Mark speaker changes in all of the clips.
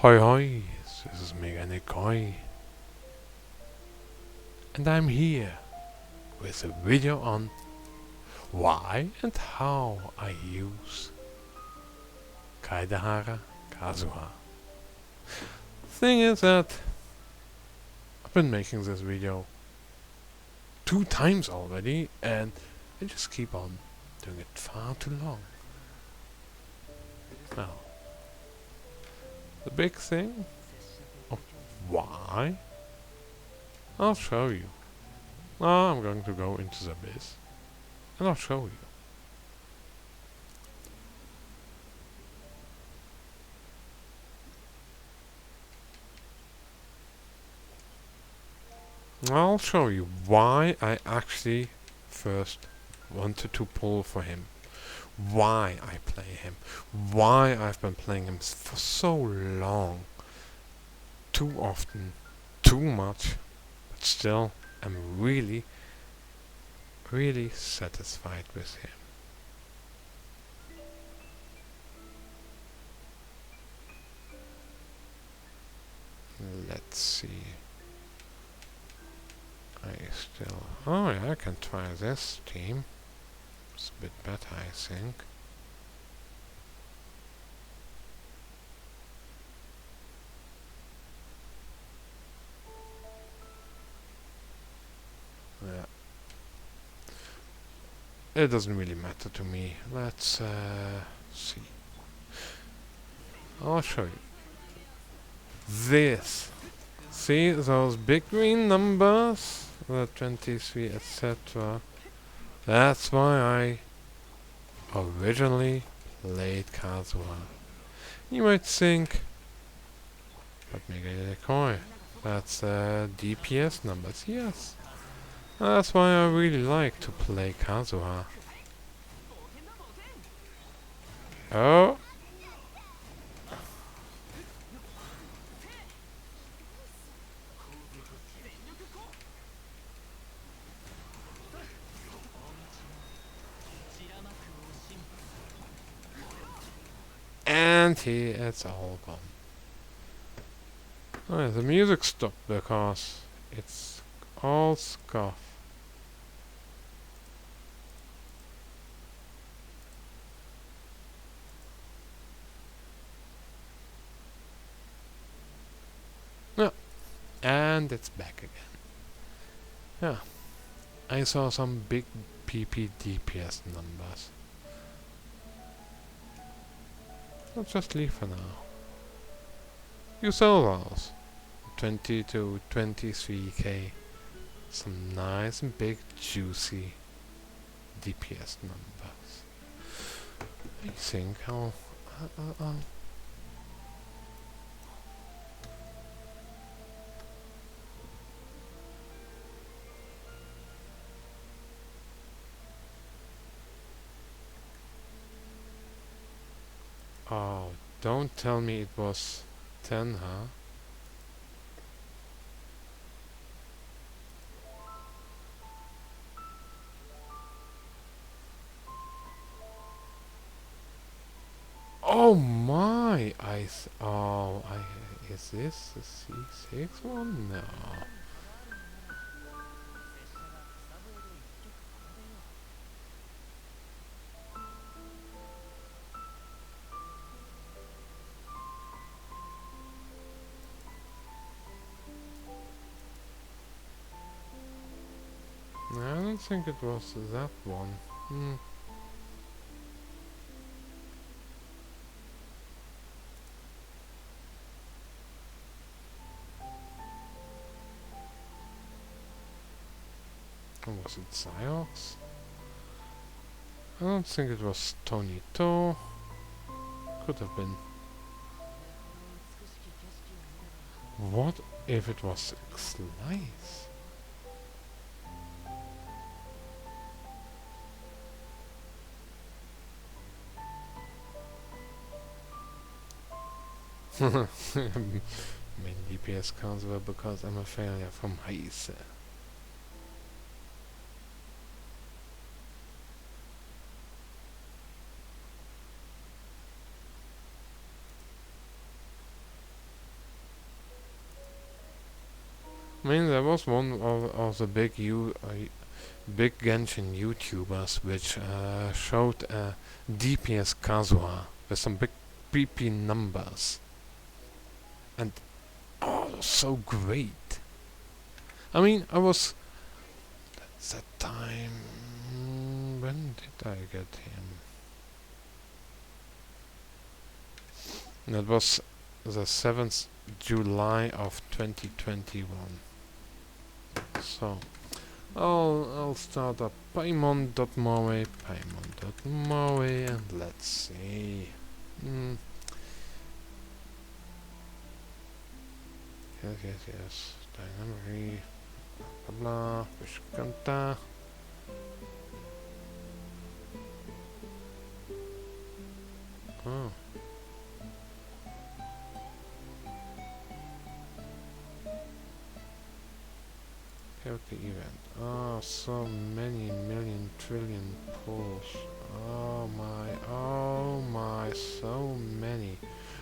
Speaker 1: Hoi hoi, this is Mega Nikoi, and I'm here with a video on why and how I use Kazuha. Thing is that I've been making this video 2 times already and I just keep on doing it far too long. Now, the big thing of why, I'll show you. Now I'm going to go into the abyss and I'll show you. I'll show you why I actually first wanted to pull for him. Why I play him. Why I've been playing him for so long. Too often. Too much. But still, I'm really, really satisfied with him. Let's see. Oh yeah, I can try this team. It's a bit better, I think. Yeah. It doesn't really matter to me. Let's see. I'll show you. This. See those big green numbers? The 23, etc. That's why I originally played Kazuha. You might think, but Mega Koi, that's DPS numbers. Yes. That's why I really like to play Kazuha. Oh. And it's all gone. Oh yeah, the music stopped because it's all scuff. Yeah, and it's back again. Yeah, I saw some big PP DPS numbers. I'll just leave for now. You saw those. 20 to 23k. Some nice and big juicy DPS numbers. I think I'll oh, don't tell me it was 10, huh? Oh my! Is this the C6 one? No. I don't think it was that one. Or was it Xiox? I don't think it was Tonito. Could have been. What if it was Slice? Main DPS Kazuha because I'm a failure from Heise. I mean, there was one of the big Genshin YouTubers which showed DPS Kazuha with some big PP numbers, and oh, so great. I mean, I was at that time. When did I get him? That was the 7th July of 2021. So I'll start up paimon.moe, and let's see. Yes. Dynamic, blah blah, Vishkanta. Oh. Character event. Oh, so many million trillion pulls. Oh my, so many.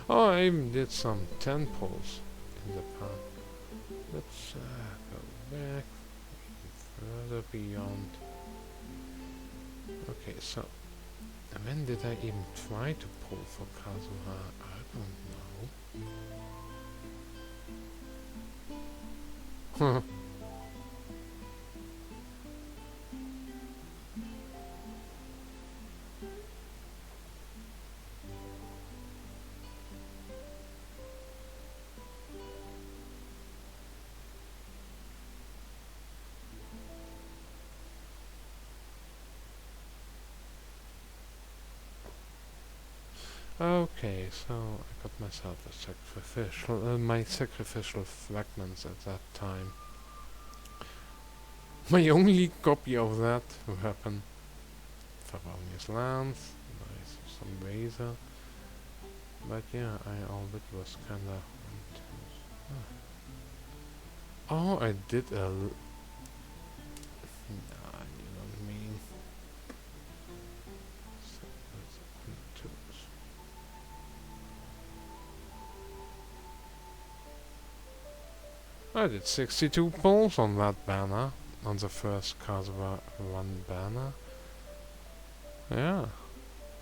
Speaker 1: Oh, I even did some 10 pulls in the past. Let's go back further beyond. Okay, so when did I even try to pull for Kazuha? I don't know. Okay, so I got myself a sacrificial, my sacrificial fragments at that time. My only copy of that weapon. Favonius Lance, nice, some razor. But yeah, I already was kinda... Oh, I did a... Nah, you don't mean... I did 62 pulls on that banner, on the first Kazuha 1 banner. Yeah,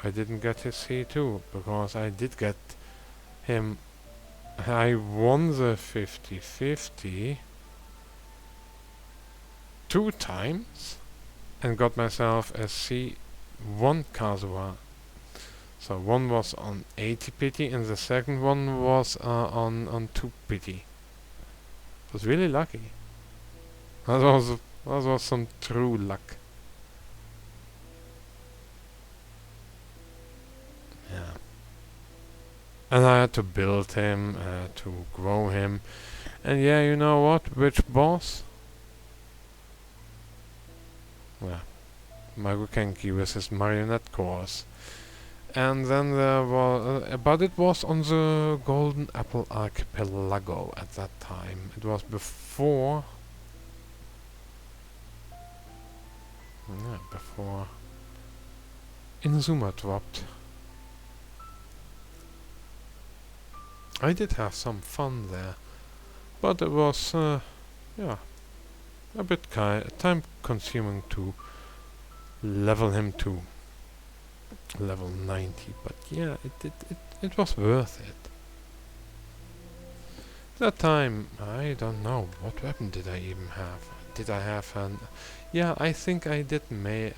Speaker 1: I didn't get his C2, because I did get him... I won the 50-50 2 times, and got myself a C1 Kazuha. So one was on 80 pity, and the second one was on 2 pity. Was really lucky. That was some true luck. Yeah. And I had to build him, to grow him. And yeah, you know what? Which boss? Yeah. Marukenki with his marionette course. And then there was, but it was on the Golden Apple Archipelago at that time. It was before, before Inazuma dropped. I did have some fun there, but it was, yeah, a bit time-consuming to level him to level 90, but yeah, it was worth it. That time, I don't know, what weapon did I even have? Did I have an... Yeah, I think I did make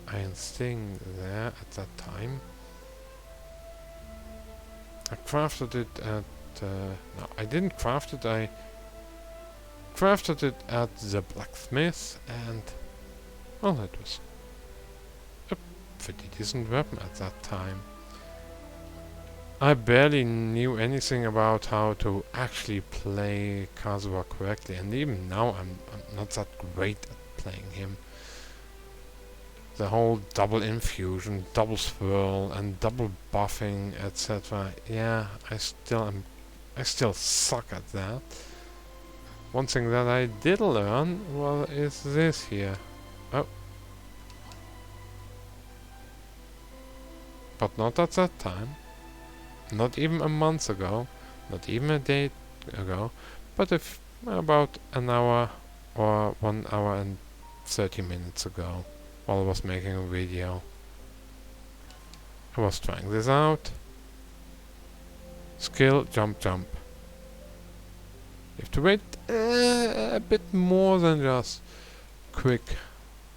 Speaker 1: Iron Sting there at that time. I crafted it at... no, I didn't craft it, I crafted it at the blacksmith, and... well, it was a pretty decent weapon at that time. I barely knew anything about how to actually play Kazuha correctly, and even now I'm not that great at playing him. The whole double infusion, double swirl, and double buffing, etc. Yeah, I still suck at that. One thing that I did learn, well, is this here. Oh. But not at that time. Not even a month ago, not even a day ago, but about an hour or 1 hour and 30 minutes ago, while I was making a video. I was trying this out. Skill, jump, jump. You have to wait a bit more than just quick,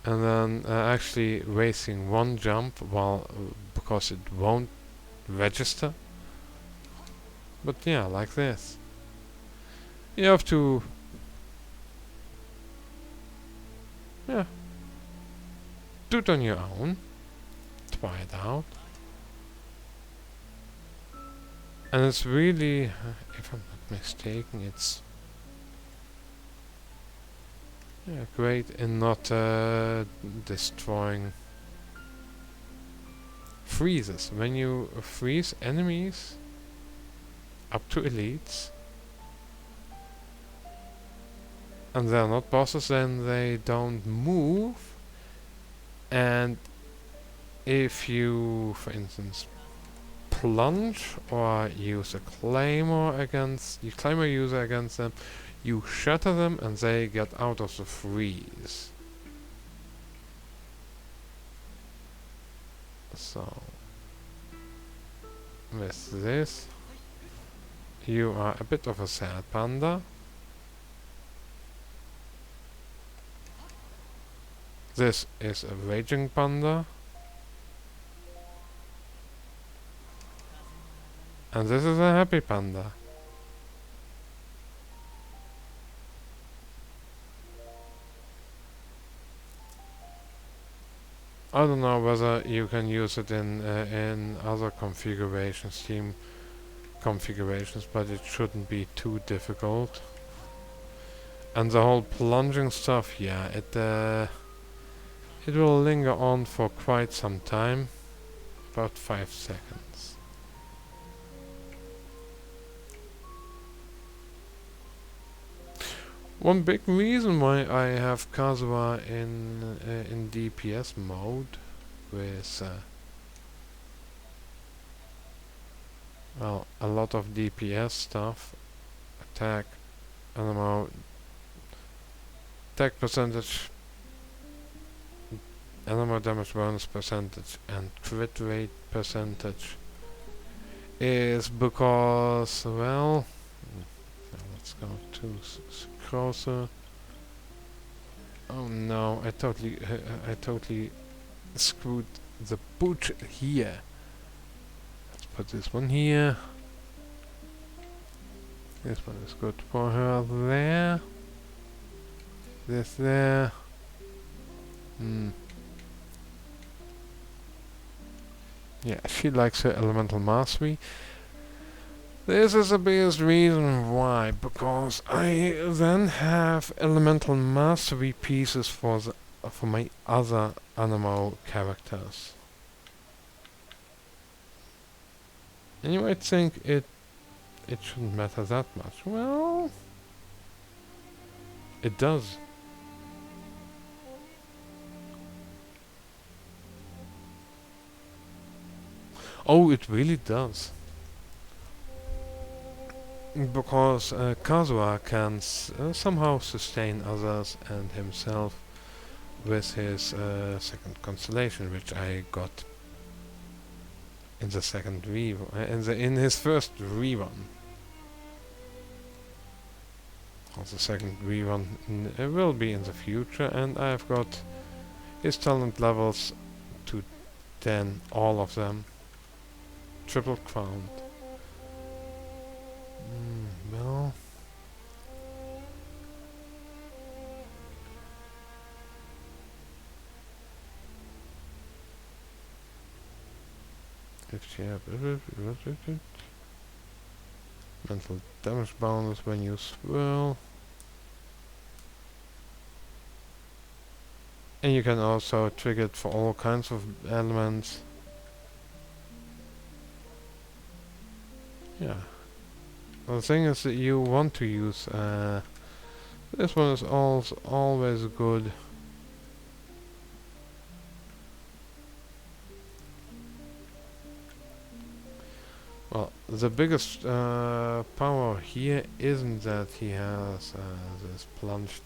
Speaker 1: and then actually wasting one jump while because it won't register. But yeah, like this. You have to, yeah, do it on your own. Try it out. And it's really, if I'm not mistaken, it's great in not destroying freezes. When you freeze enemies up to elites, and they're not bosses, then they don't move. And if you, for instance, plunge or use a claymore user against them, you shatter them and they get out of the freeze. So with this, you are a bit of a sad panda. This is a raging panda. And this is a happy panda. I don't know whether you can use it in other configurations, Steam configurations, but it shouldn't be too difficult. And the whole plunging stuff, yeah, it will linger on for quite some time, about 5 seconds. One big reason why I have Kazuha in DPS mode with well, a lot of DPS stuff, attack, animal, attack percentage, animal damage bonus percentage, and crit rate percentage, is because, well, let's go to closer. Oh no, I totally screwed the boot here. Let's put this one here. This one is good for her there. This there. Yeah, she likes her elemental mastery. This is the biggest reason why, because I then have elemental mastery pieces for my other animal characters. And you might think it shouldn't matter that much. Well, it does. Oh, it really does. Because Kazuha can somehow sustain others and himself with his second constellation, which I got in the second in his first rerun. The second rerun will be in the future, and I've got his talent levels to 10, all of them, triple crowned. Well, if you have mental damage bonus when you swirl, and you can also trigger it for all kinds of elements. Yeah. The thing is that you want to use this one is also always good. Well, the biggest power here isn't that he has this plunge,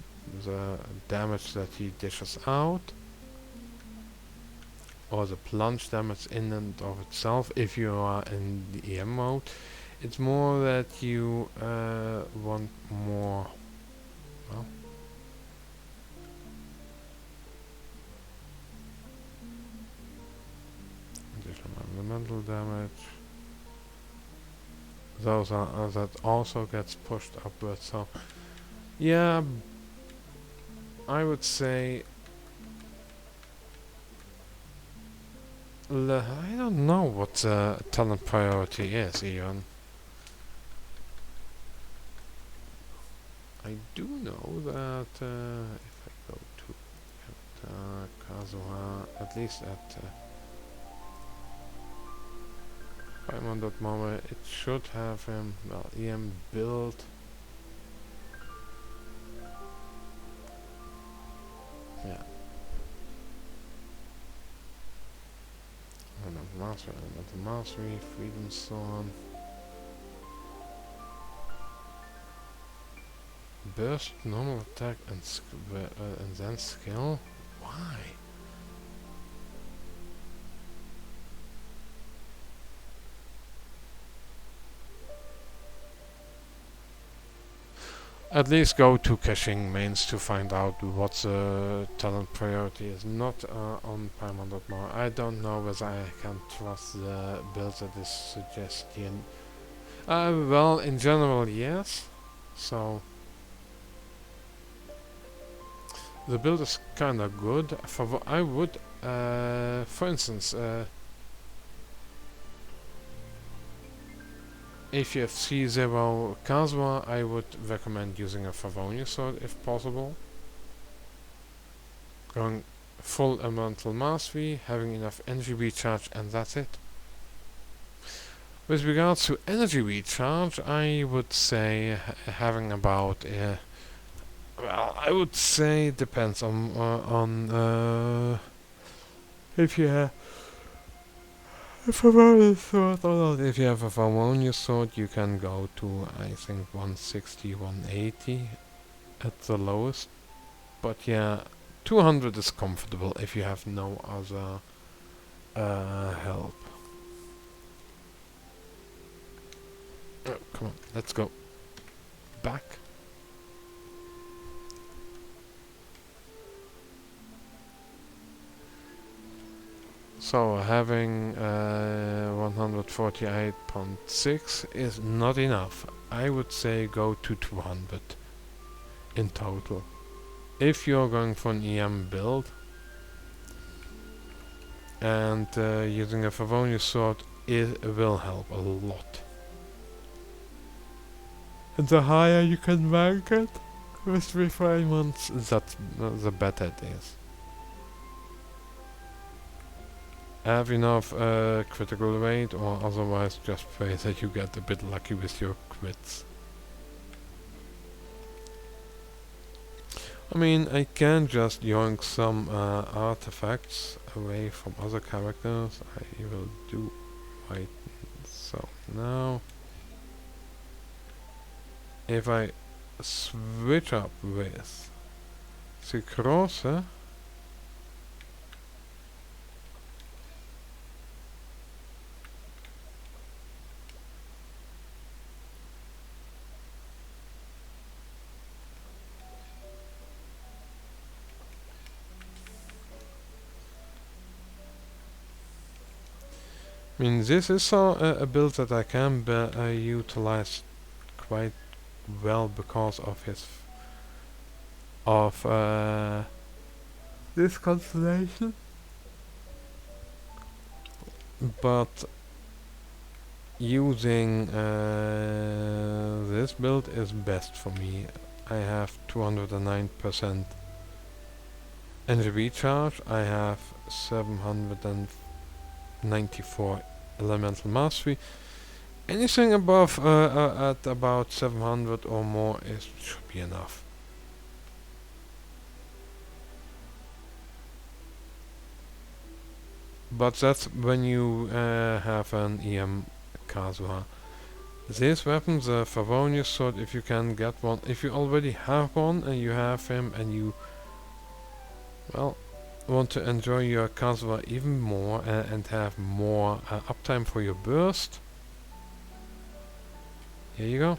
Speaker 1: the damage that he dishes out, or the plunge damage in and of itself if you are in the EM mode. It's more that you want more, well, additional elemental damage. Those are that also gets pushed upwards. So yeah, I would say I don't know what the talent priority is even. I do know that if I go to Kazuha, at least at 500 more, it should have him, well, EM build. Yeah. Elemental mastery, freedom storm. Burst, normal attack, and then skill? Why? At least go to caching mains to find out what the talent priority is. Not on Paimon more. I don't know whether I can trust the build that is suggesting. Well, in general, yes. So the build is kinda good. I would, for instance, if you have C0 Kazuha, I would recommend using a Favonius sword if possible. Going full elemental mastery, having enough energy recharge, and that's it. With regards to energy recharge, I would say having about well, I would say it depends on if you have a Favonius sword or not. If you have a Favonius sword, you can go to, I think, 160, 180 at the lowest. But yeah, 200 is comfortable if you have no other help. Oh, come on, let's go back. So having 148.6 is not enough. I would say go to 200 in total. If you're going for an EM build, and using a Favonius sword, it will help a lot. And the higher you can rank it with refinements, the better it is. Have enough critical rate, or otherwise just pray that you get a bit lucky with your crits. I mean, I can just yoink some artifacts away from other characters. I will do right so now. If I switch up with Psychrose, I mean, this is a build that I can utilize quite well because of his this constellation, but using this build is best for me. I have 209% energy recharge. I have 794 elemental mastery. Anything above at about 700 or more should be enough. But that's when you have an EM Kazuha. This weapon, the Favonius sword, if you can get one, if you already have one and you have him and you, well, want to enjoy your Kazuha even more and have more uptime for your burst, here you go.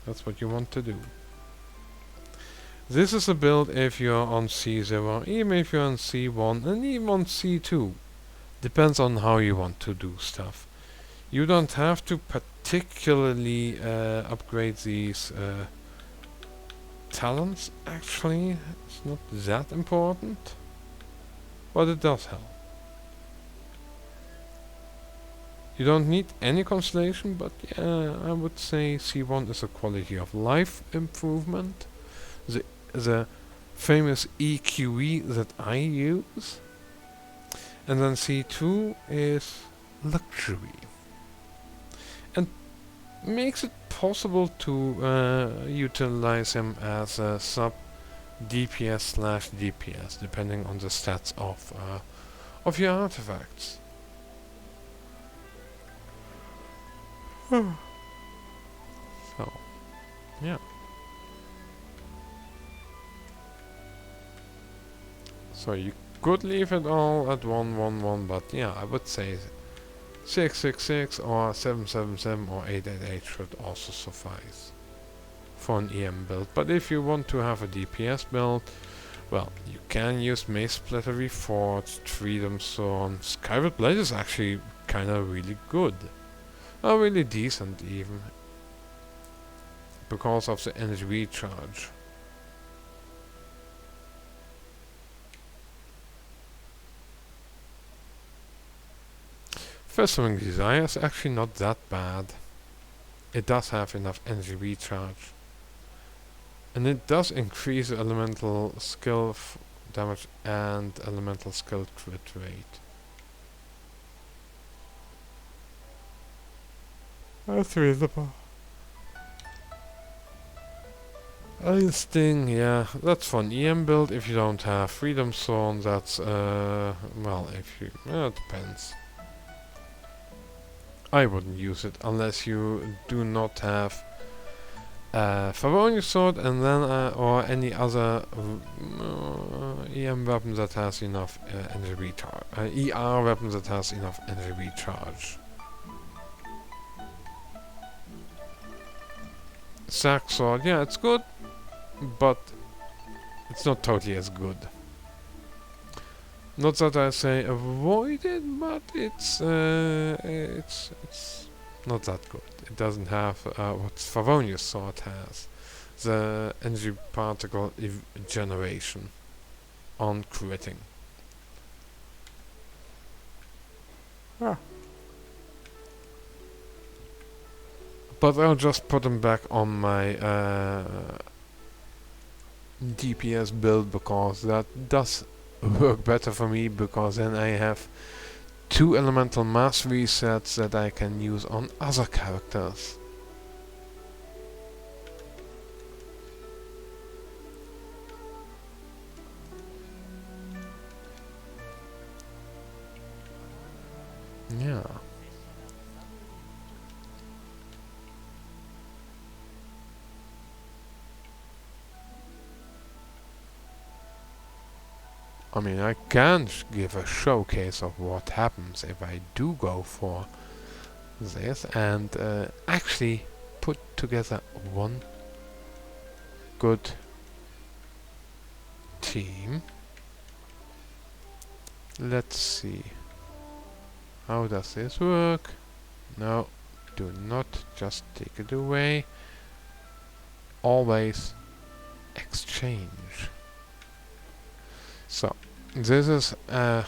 Speaker 1: That's what you want to do. This is a build if you're on C0, even if you're on C1 and even on C2. Depends on how you want to do stuff. You don't have to particularly upgrade these talents, actually. It's not that important, but it does help. You don't need any constellation, but yeah, I would say C1 is a quality of life improvement. The famous EQE that I use. And then C2 is luxury. And makes it possible to utilize him as a sub DPS/DPS, depending on the stats of your artifacts. So, yeah. So you could leave it all at 111, but yeah, I would say 666 or 777 or 888 should also suffice for an EM build. But if you want to have a DPS build, well, you can use Mace Splitter Reforged, Freedom Thorn. Skyward Blade is actually kinda really good. Really decent even. Because of the energy recharge. Festering Desire is actually not that bad. It does have enough energy recharge. And it does increase elemental skill damage and elemental skill crit rate. That's reasonable. Sting, yeah, that's for an EM build. If you don't have Freedom Thorn, that's, well, if you, it depends. I wouldn't use it unless you do not have Favonius Sword and then or any other EM weapon that has enough energy recharge. ER weapon that has enough energy recharge. Sack Sword, yeah, it's good, but it's not totally as good. Not that I say avoid it, but it's not that good. It doesn't have what Favonius Sword has, the energy particle generation on critting. Ah. But I'll just put them back on my DPS build because that does work better for me, because then I have 2 elemental mass resets that I can use on other characters. Yeah. I mean, I can give a showcase of what happens if I do go for this and actually put together one good team. Let's see. How does this work? No, do not just take it away. Always exchange. So, this is an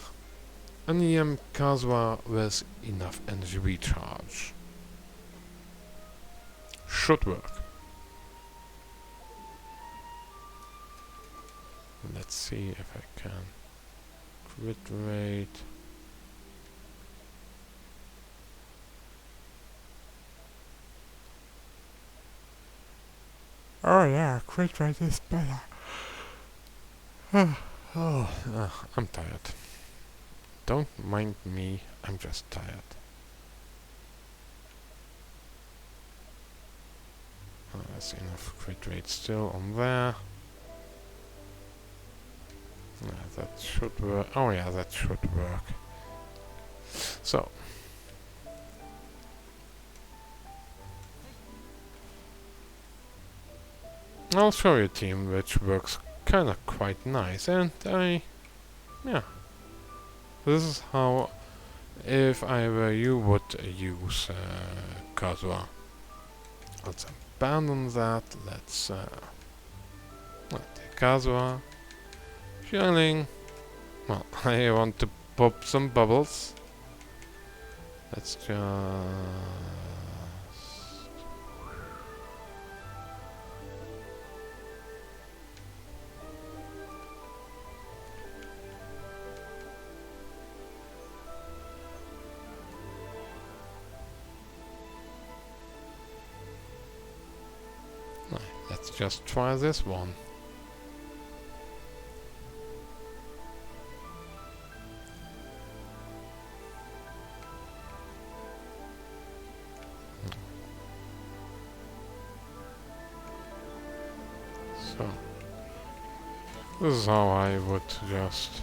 Speaker 1: EM Kazuha with enough energy recharge. Should work. Let's see if I can. Crit rate. Oh yeah, crit rate is better. I'm tired. Don't mind me, I'm just tired. There's enough crit rate still on there. Yeah, that should work. Oh yeah, that should work. So. I'll show you a team which works kinda quite nice, and yeah. This is how, if I were you, would use Kazuha. Let's abandon that. Let's take Kazuha. Shilling. Well, I want to pop some bubbles. Let's just... Let's just try this one. So, this is how I would just...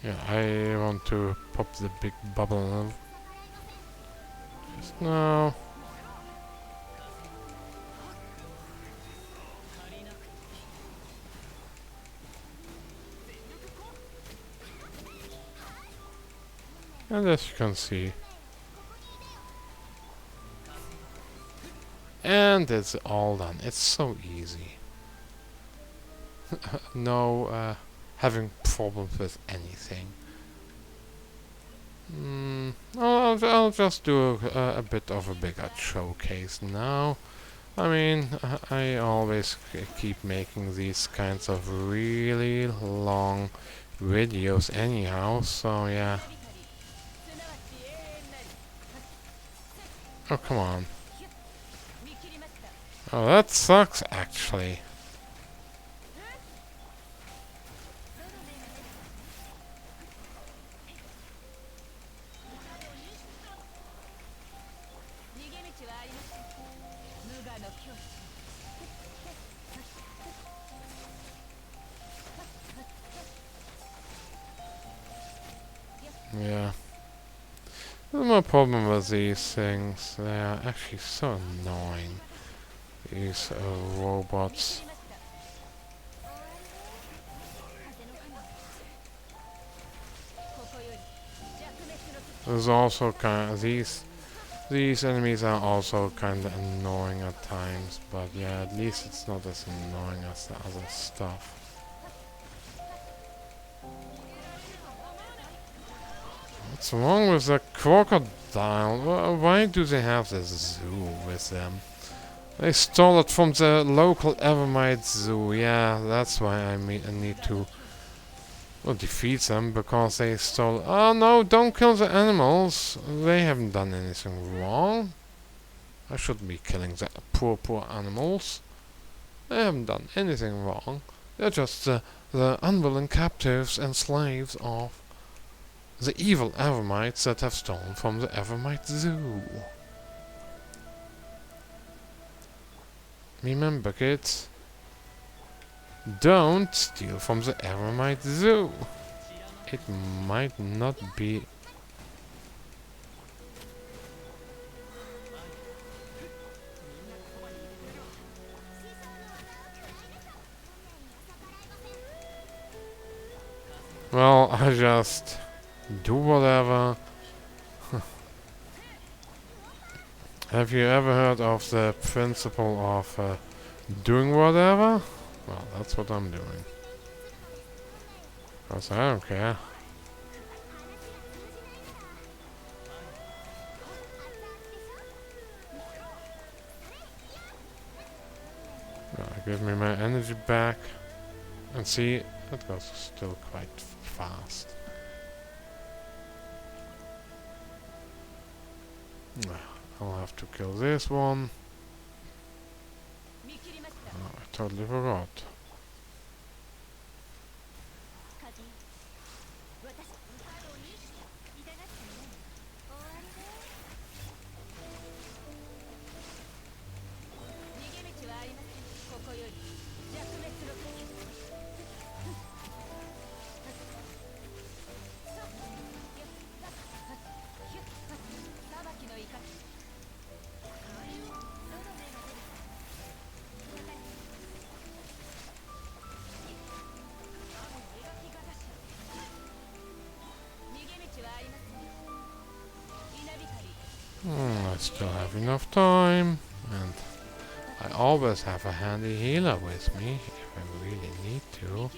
Speaker 1: Yeah, I want to pop the big bubble. Just now. And as you can see. And it's all done. It's so easy. No having problems with anything. I'll just do a bit of a bigger showcase now. I mean, I always keep making these kinds of really long videos anyhow, so yeah. Oh, come on. Oh, that sucks, actually. Yeah. There's no problem with these things. They are actually so annoying. These robots. There's also kind of these enemies are also kind of annoying at times, but yeah, at least it's not as annoying as the other stuff. What's wrong with the crocodile? Why do they have this zoo with them? They stole it from the local Evermite zoo. Yeah, that's why I need to defeat them, because they stole... Oh no, don't kill the animals. They haven't done anything wrong. I shouldn't be killing the poor animals. They haven't done anything wrong. They're just the unwilling captives and slaves of the evil Evermites that have stolen from the Evermite Zoo. Remember, kids, don't steal from the Evermite Zoo. It might not be... Well, I just do whatever. Have you ever heard of the principle of doing whatever? Well, that's what I'm doing. Because I don't care. Give me my energy back. And see, that goes still quite fast. I'll have to kill this one. Oh, I totally forgot. I still have enough time, and I always have a handy healer with me if I really need to.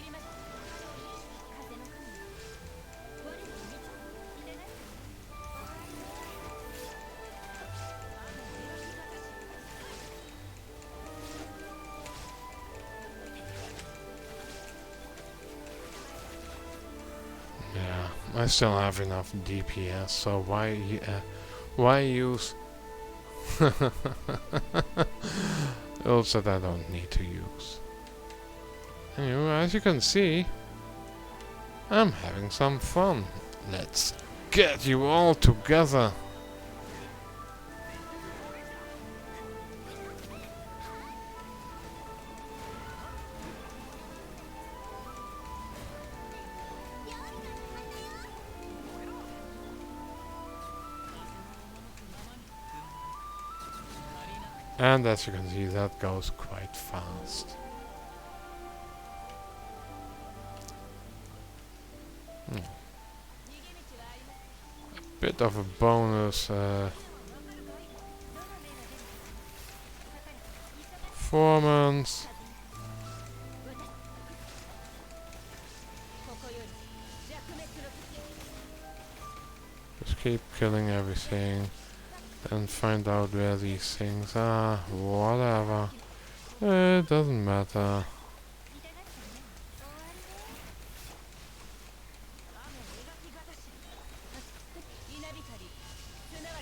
Speaker 1: Yeah, I still have enough DPS, so why use ults that I don't need to use? Anyway, as you can see, I'm having some fun. Let's get you all together. And as you can see, that goes quite fast. A bit of a bonus performance. Just keep killing everything. And find out where these things are. Whatever. It doesn't matter.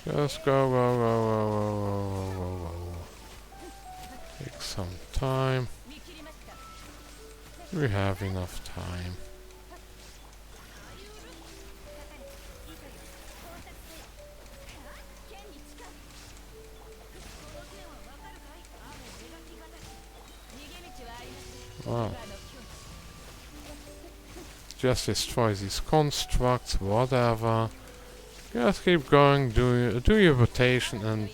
Speaker 1: Just go. Take some time. We have enough time. Wow. Just destroy these constructs, whatever. Just keep going, do your rotation and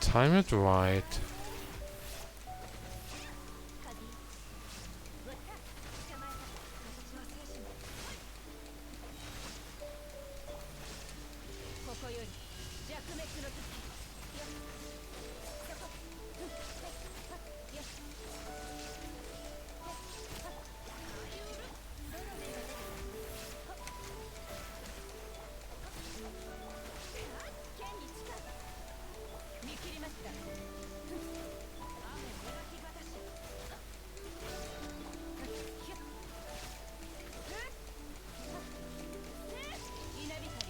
Speaker 1: time it right.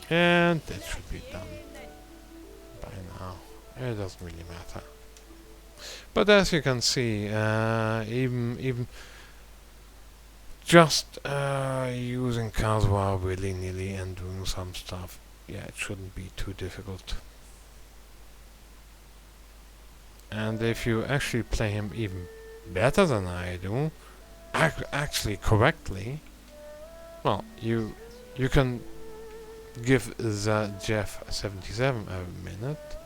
Speaker 1: And it should be done by now. It doesn't really matter. But as you can see, even just using Kazuha willy-nilly and doing some stuff, yeah, it shouldn't be too difficult. And if you actually play him even better than I do, actually correctly, well, you can give the Jeff 77 a minute.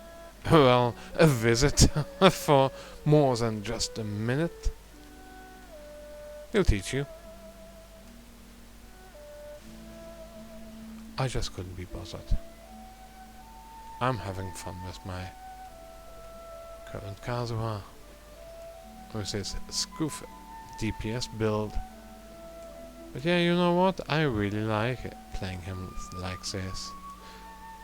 Speaker 1: Well, a visit for more than just a minute. He'll teach you. I just couldn't be bothered. I'm having fun with my current Kazuha. With this Scoof DPS build. But yeah, you know what? I really like it, playing him like this.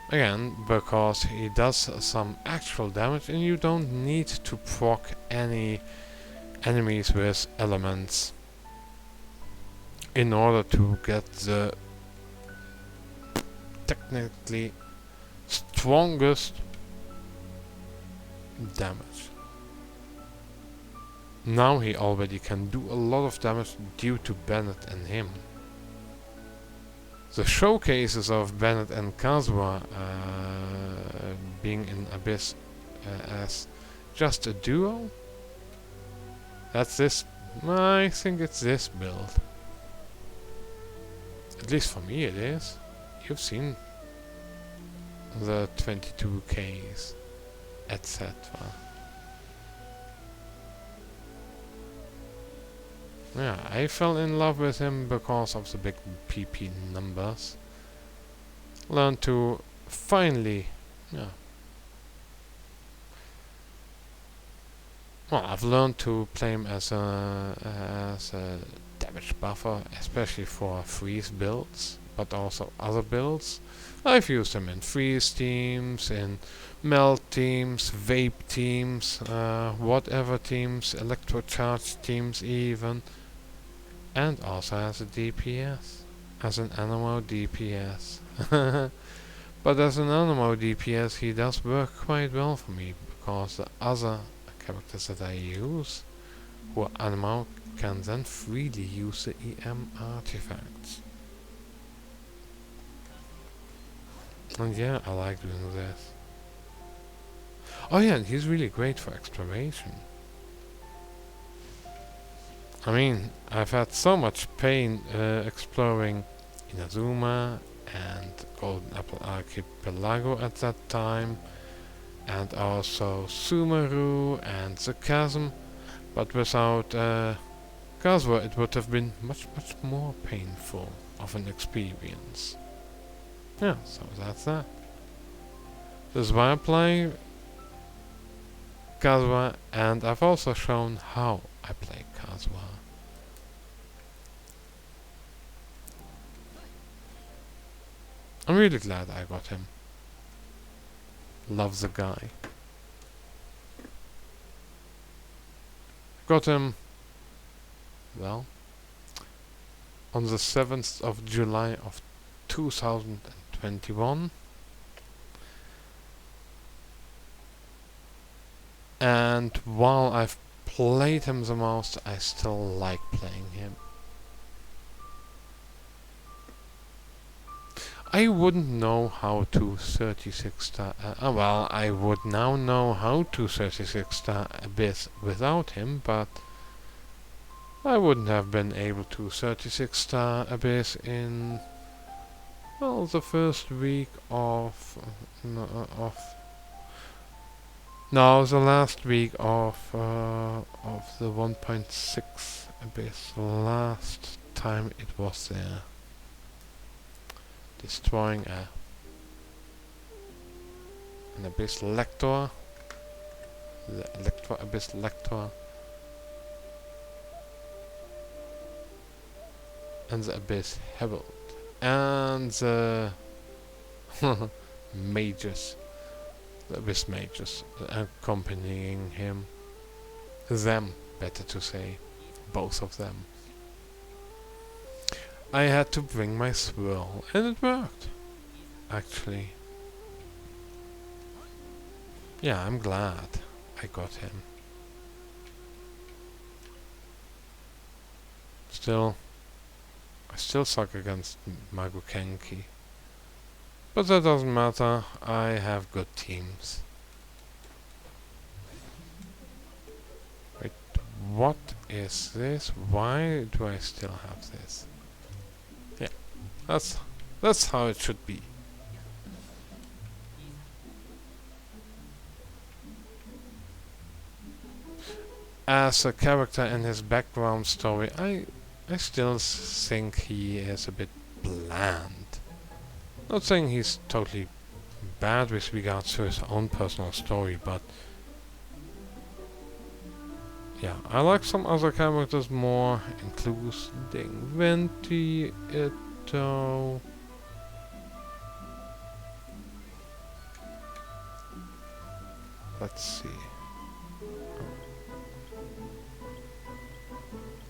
Speaker 1: Again, because he does some actual damage and you don't need to proc any enemies with elements in order to get the technically strongest damage. Now he already can do a lot of damage due to Bennett and him. The showcases of Bennett and Kazuha being in Abyss as just a duo, that's this. I think it's this build. At least for me it is. You've seen the 22Ks, etc. Yeah, I fell in love with him because of the big PP numbers. Learned to finally Well, I've learned to play him as a damage buffer, especially for freeze builds, but also other builds. I've used him in freeze teams, in melt teams, vape teams, whatever teams, electrocharge teams even, and also as a DPS, as an animal DPS. But as an animal DPS he does work quite well for me, because the other characters that I use, who are animal, can then freely use the EM artifacts. And yeah, I like doing this. Oh yeah, and he's really great for exploration. I mean, I've had so much pain exploring Inazuma and Golden Apple Archipelago at that time, and also Sumeru and the Chasm, but without Kazuha it would have been much more painful of an experience. Yeah, so that's that. This is why I play Kazuha, and I've also shown how I play Kazuha. I'm really glad I got him. Love the guy. Got him, well, on the 7th of July of 2021. And while I've played him the most, I still like playing him. I wouldn't know how to 36 star. Well, I would now know how to 36 star Abyss without him, but I wouldn't have been able to 36 star Abyss in, well, the first week of no, the last week of the 1.6 Abyss. Last time it was there. Destroying an Abyss Lector. The Electro Abyss Lector. And the Abyss Herald. And the mages. The Abyss mages accompanying him. Them, better to say. Both of them. I had to bring my swirl, and it worked, actually. Yeah, I'm glad I got him. Still, I still suck against Magokenki. But that doesn't matter, I have good teams. Wait, what is this? Why do I still have this? That's how it should be. As a character in his background story, I still think he is a bit bland. Not saying he's totally bad with regards to his own personal story, but yeah, I like some other characters more, including Venti, Ito. Let's see.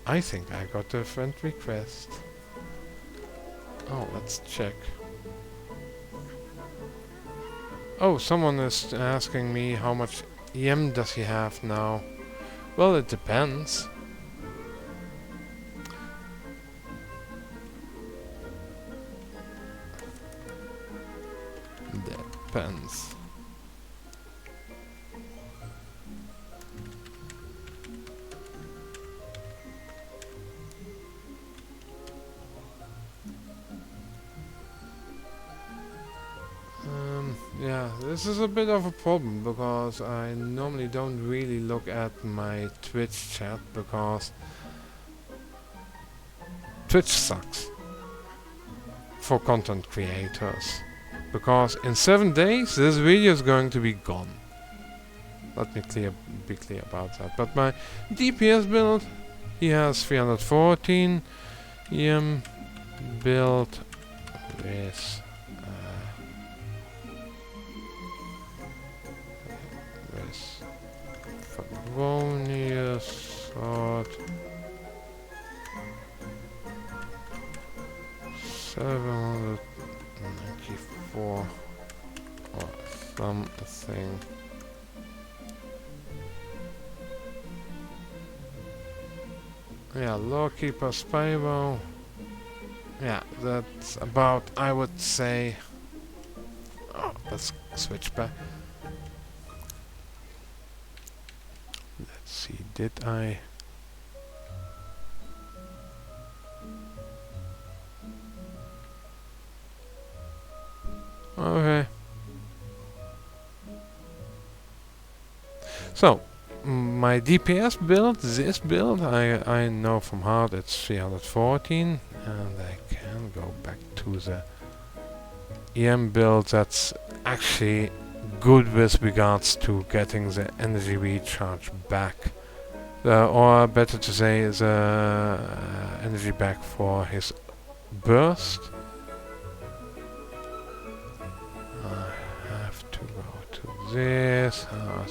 Speaker 1: I think I got a friend request. Oh, let's check. Oh, someone is asking me how much EM does he have now. Well, it depends. Depends. Yeah, this is a bit of a problem because I normally don't really look at my Twitch chat because Twitch sucks for content creators. Because in 7 days this video is going to be gone. Let me be clear about that. But my DPS build, he has 314 EM build with Favonius sword 794 or something. Yeah, Lawkeeper Spyro. Yeah, that's about, I would say. Oh, let's switch back. Let's see, did I? Okay. So, my DPS build, this build, I know from heart it's 314, and I can go back to the EM build that's actually good with regards to getting the energy recharge back. Or better to say, the energy back for his burst. I have to go to this.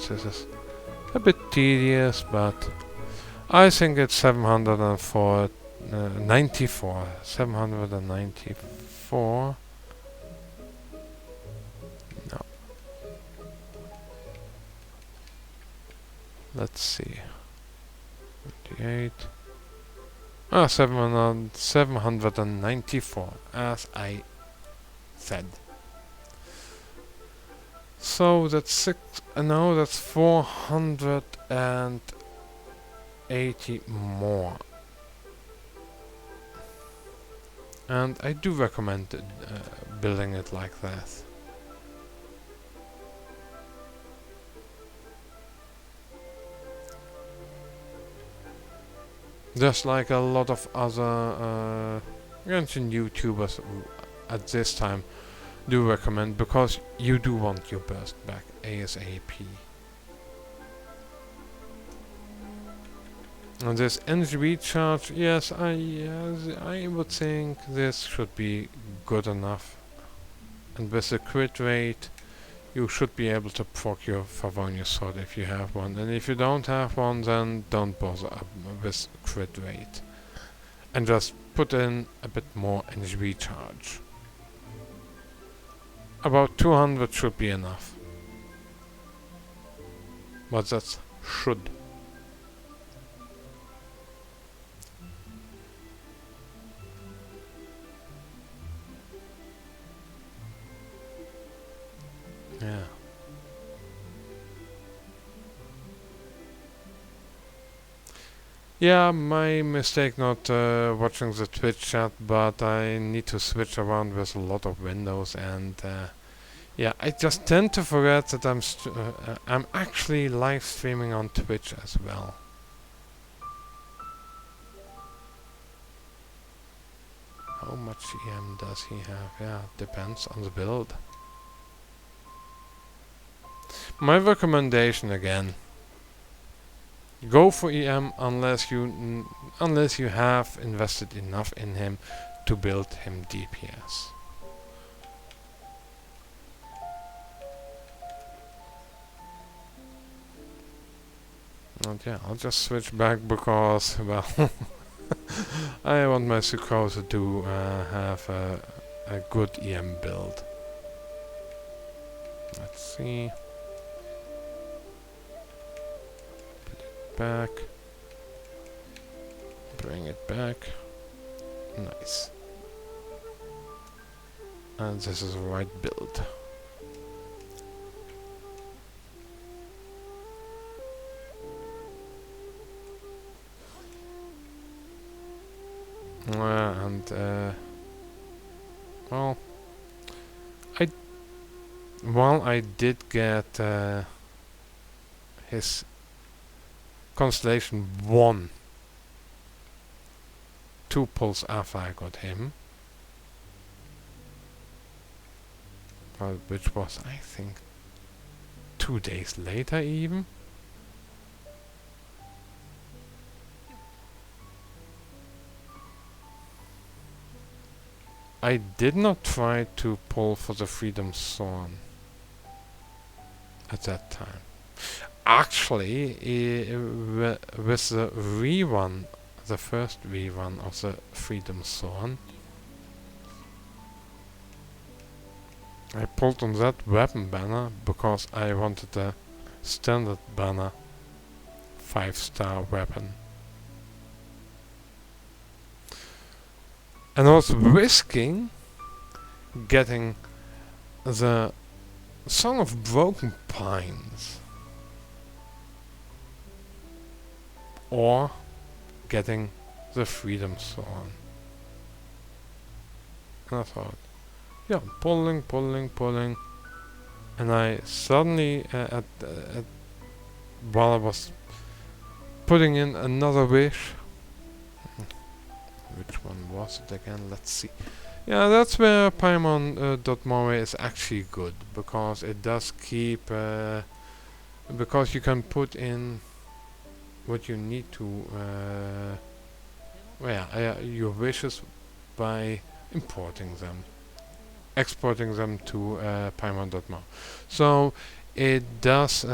Speaker 1: This is a bit tedious, but I think it's 794. 794. No. Let's see. 28. 794, as I said. So that's no, that's 480 more. And I do recommend building it like that. Just like a lot of other Genshin YouTubers at this time do recommend, because you do want your burst back ASAP. And this energy recharge, yes, I would think this should be good enough. And with the crit rate, you should be able to proc your Favonius sword if you have one. And if you don't have one, then don't bother with crit rate. And just put in a bit more energy recharge. About 200 should be enough. But that's should. Yeah. Yeah, my mistake not watching the Twitch chat, but I need to switch around with a lot of windows, and yeah, I just tend to forget that I'm actually live streaming on Twitch as well. How much EM does he have? Yeah, depends on the build. My recommendation again: go for EM unless you have invested enough in him to build him DPS. And yeah, I'll just switch back because, well, I want my Sucrosa to have a good EM build. Let's see. Back, bring it back, nice. And this is the right build. And well, I did get his Constellation 1 2 pulls after I got him, which was, I think, 2 days later even. I did not try to pull for the Freedom Thorn at that time. Actually, with the rerun, the first rerun of the Freedom Thorn, I pulled on that weapon banner because I wanted a standard banner 5-star weapon. And I was risking getting the Song of Broken Pines or getting the Freedom Thorn. And I thought, yeah, pulling, and I suddenly, while I was putting in another wish, which one was it again? Let's see. Yeah, that's where Paimon.more is actually good, because it does keep, because you can put in what you need to, your wishes by importing them, exporting them to Paimon.more. So it does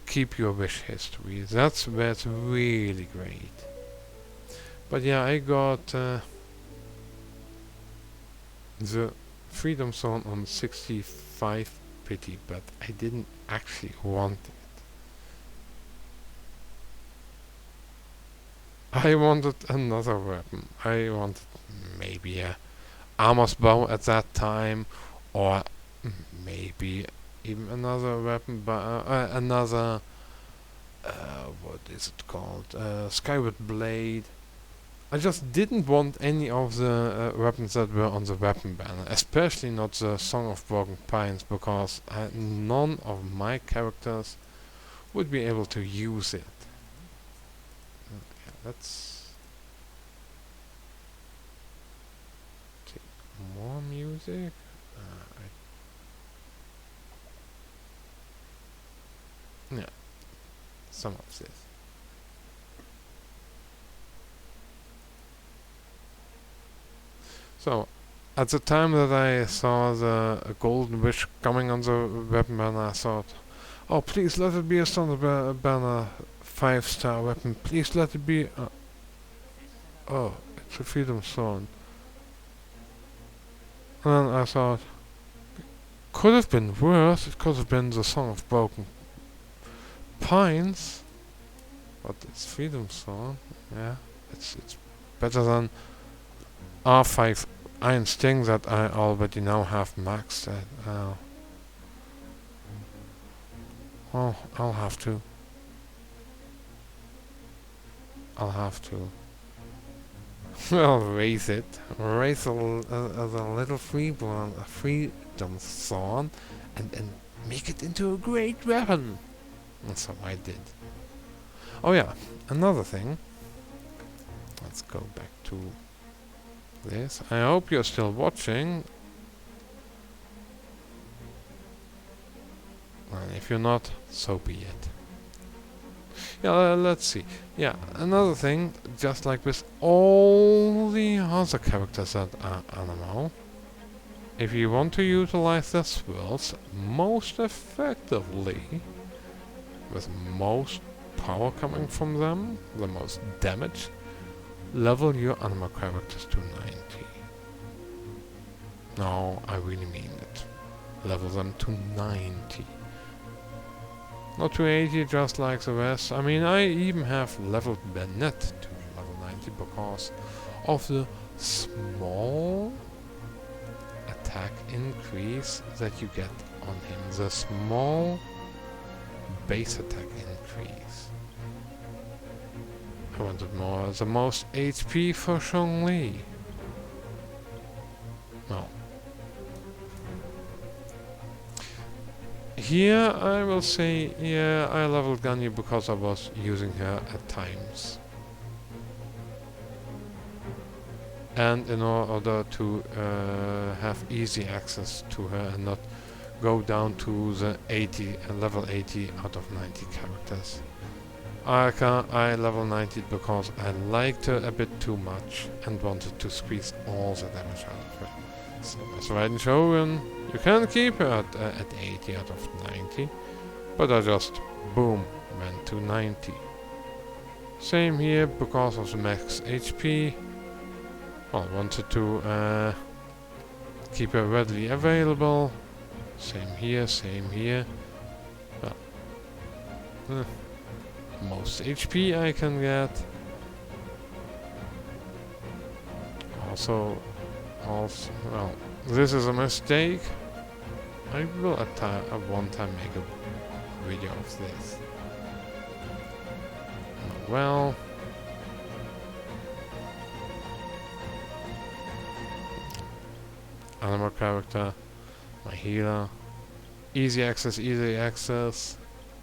Speaker 1: keep your wish history. That's where it's really great. But yeah, I got the Freedom Zone on 65 pity, but I didn't actually want it. I wanted another weapon. I wanted maybe a Amos bow at that time, or maybe even another weapon, but another what is it called? Skyward Blade. I just didn't want any of the weapons that were on the weapon banner, especially not the Song of Broken Pines, because none of my characters would be able to use it. Yeah, let's take more music. Yeah, some of this. So, at the time that I saw the Golden Wish coming on the weapon banner, I thought, oh, please let it be a standard banner 5-star weapon. Please let it be. Oh, it's a Freedom Thorn. And then I thought, could have been worse. It could have been the Song of Broken Pines, but it's Freedom Thorn. Yeah, it's better than R5 Iron Sting that I already now have maxed at. Well, I'll have to. Well, raise it. Raise a little Freedom Thorn and make it into a great weapon. And so I did. Oh yeah, another thing. Let's go back to this. I hope you're still watching. And if you're not, so be it. Yeah, let's see. Yeah, another thing, just like with all the other characters that are Anemo, if you want to utilize their swirls most effectively, with most power coming from them, the most damage, level your Anemo characters to 90. No, I really mean it. Level them to 90. Not to 80 just like the rest. I mean, I even have leveled Bennett to level 90 because of the small attack increase that you get on him. The small base attack increase. I wanted more. The most HP for Zhongli. No. Here I will say, yeah, I leveled Ganyu because I was using her at times. And in order to have easy access to her and not go down to the level 80 out of 90 characters. I level 90 because I liked her a bit too much and wanted to squeeze all the damage out of her. Same as Raiden Shogun. You can keep it at 80 out of 90, but I just, boom, went to 90. Same here, because of the max HP. Well, wanted to keep it readily available. Same here, same here. Well, most HP I can get. Also, well, this is a mistake. I will at one time make a video of this. Well, animal character, my healer, easy access, easy access,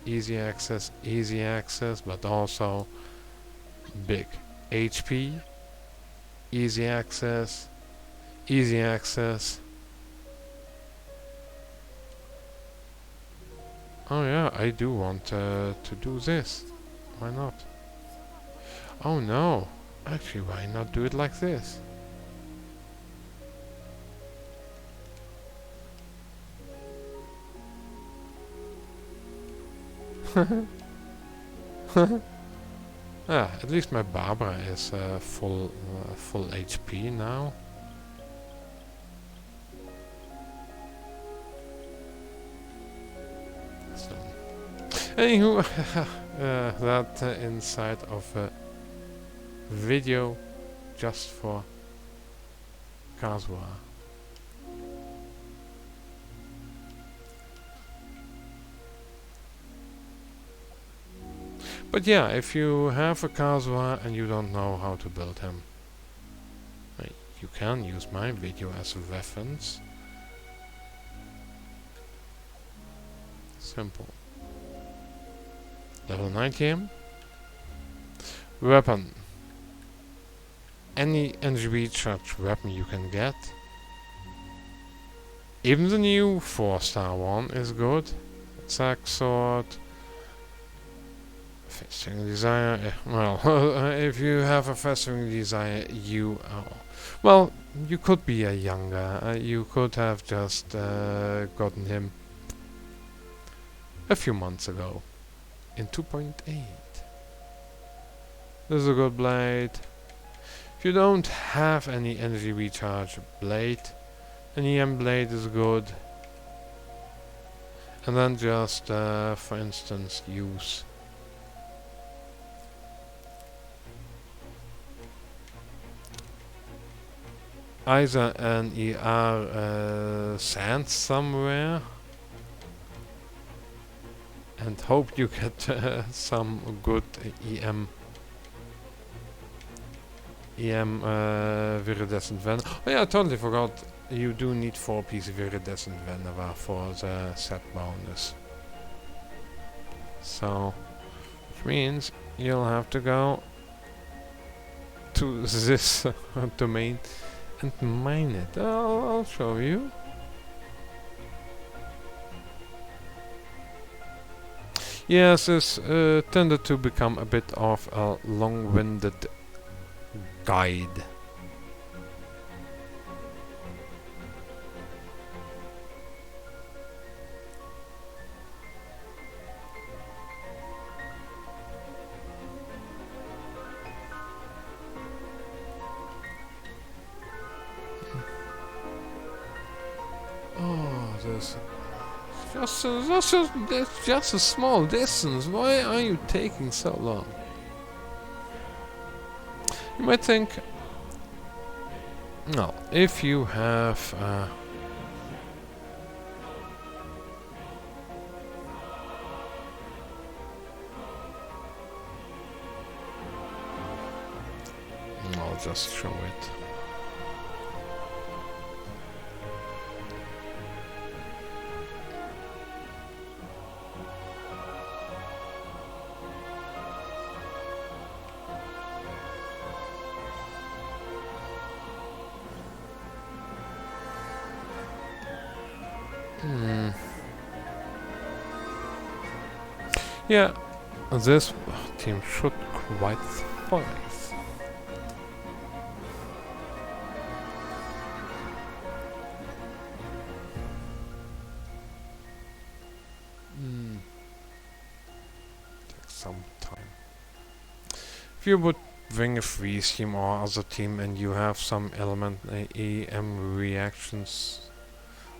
Speaker 1: easy access, easy access, but also big HP, easy access, easy access. Oh yeah, I do want to do this. Why not? Oh no, actually why not do it like this? At least my Barbara is full HP now. So, anywho, that inside of a video just for Kazuha. But yeah, if you have a Kazuha and you don't know how to build him, you can use my video as a reference. Simple. Level 90. Weapon. Any NGB charged weapon you can get. Even the new 4-star one is good. Attack sword. Festering desire. Well, if you have a festering desire, you well, you could be a younger. You could have just gotten him a few months ago in 2.8. This is a good blade. If you don't have any energy recharge blade, an EM blade is good. And then just, for instance, use either an ER sand somewhere and hope you get some good EM viridescent venom. Oh yeah, I totally forgot. You do need 4-piece viridescent venom for the set bonus. So, which means you'll have to go to this domain and mine it. I'll show you. Yes, this tended to become a bit of a long-winded guide. Oh, this that's just a small distance. Why are you taking so long? You might think, no, if you have I'll just show it. Yeah, this team should quite thrive. some time. If you would bring a free team or other team and you have some element EM reactions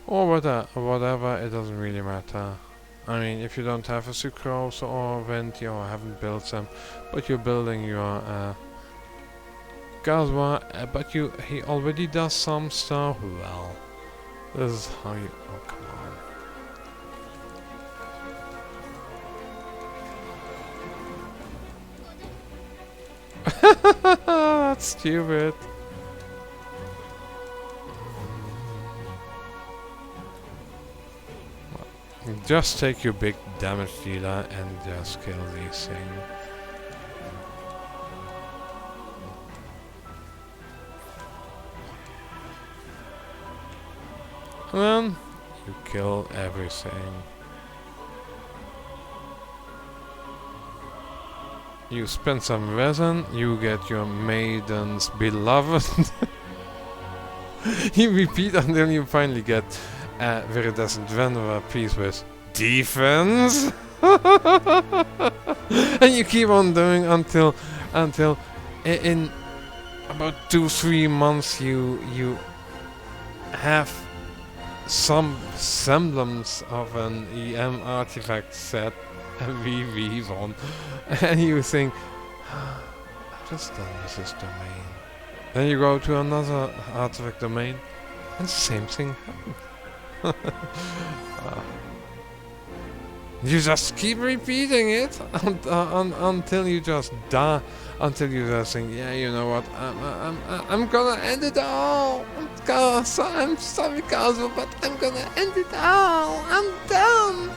Speaker 1: or whatever, it doesn't really matter. I mean, if you don't have a sucrose or venti or haven't built them, but you're building your Kazuha, but he already does some stuff, well, this is how you, oh come on. That's stupid. Just take your big damage dealer and just kill these things. And then you kill everything. You spend some resin, you get your maiden's beloved. You repeat until you finally get a viridescent vanilla piece with defense. And you keep on doing until in about 2-3 months you have some semblance of an EM artifact set and VVs on, and you think, I've just done this domain. Then you go to another artifact domain, and the same thing happens. You just keep repeating it until you just die. Until you just think, yeah, you know what? I'm gonna end it all. I'm sorry, Kazuha, but I'm gonna end it all. I'm done.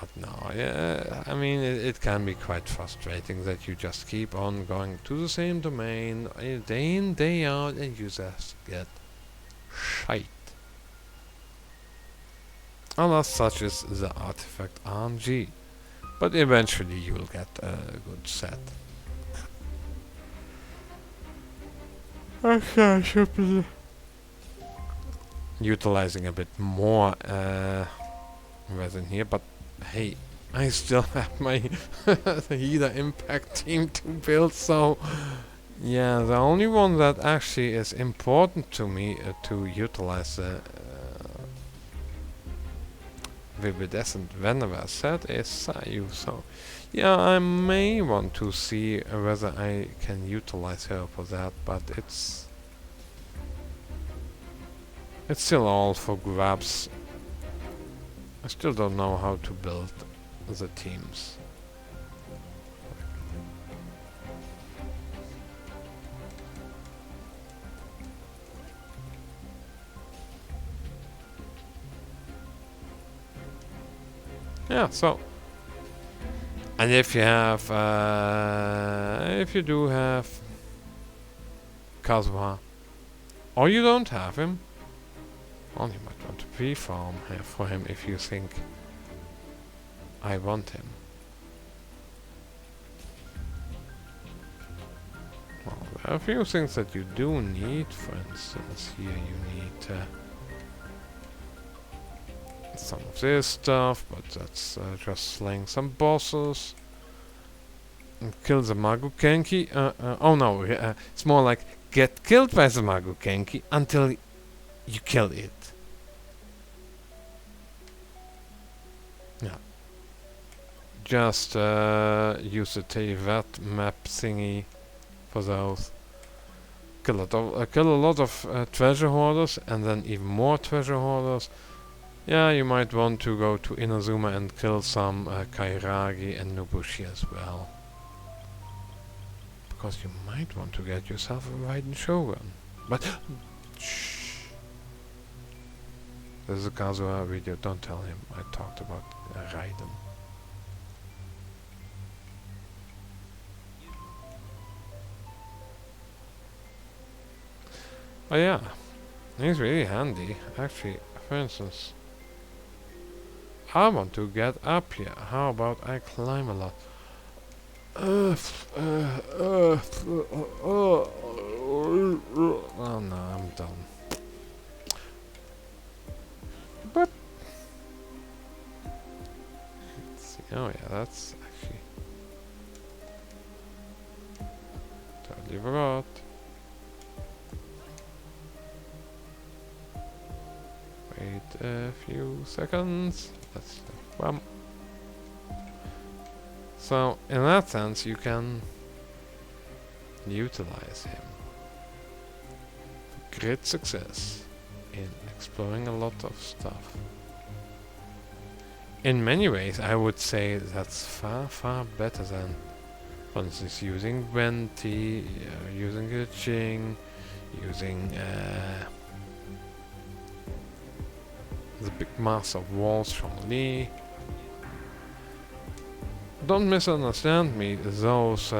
Speaker 1: But no, yeah. I mean, it can be quite frustrating that you just keep on going to the same domain day in, day out, and you just get shite. Alas, such is the artifact RNG. But eventually you will get a good set. Okay, I should be utilizing a bit more resin here, but hey, I still have my healer impact team to build, so yeah, the only one that actually is important to me to utilize the viridescent vanilla set is Sayu, so yeah, I may want to see whether I can utilize her for that, but it's still all for grabs. I still don't know how to build the teams. Yeah, so, and if you have, if you do have Kazuha, or you don't have him, well, you might want to pre-farm for him if you think I want him. Well, there are a few things that you do need. For instance, here you need some of this stuff, but that's just slaying some bosses. And kill the Magukenki. Oh no, it's more like get killed by the Magukenki until you kill it. Yeah. Just use the Tevat map thingy for those. Kill a lot of treasure hoarders, and then even more treasure hoarders. Yeah, you might want to go to Inazuma and kill some Kairagi and Nobushi as well. Because you might want to get yourself a Raiden Shogun. But shh. This is a Kazuha video, don't tell him I talked about Raiden. Oh yeah, he's really handy. Actually, for instance, I want to get up here. How about I climb a lot? Oh no, I'm done. But Oh yeah, that's actually totally forgot. Wait a few seconds. Let's wham. So in that sense, you can utilize him. Great success in exploring a lot of stuff. In many ways, I would say that's far better than, for instance, using Venti, using glitching, using the big mass of walls from Lee. Don't misunderstand me, those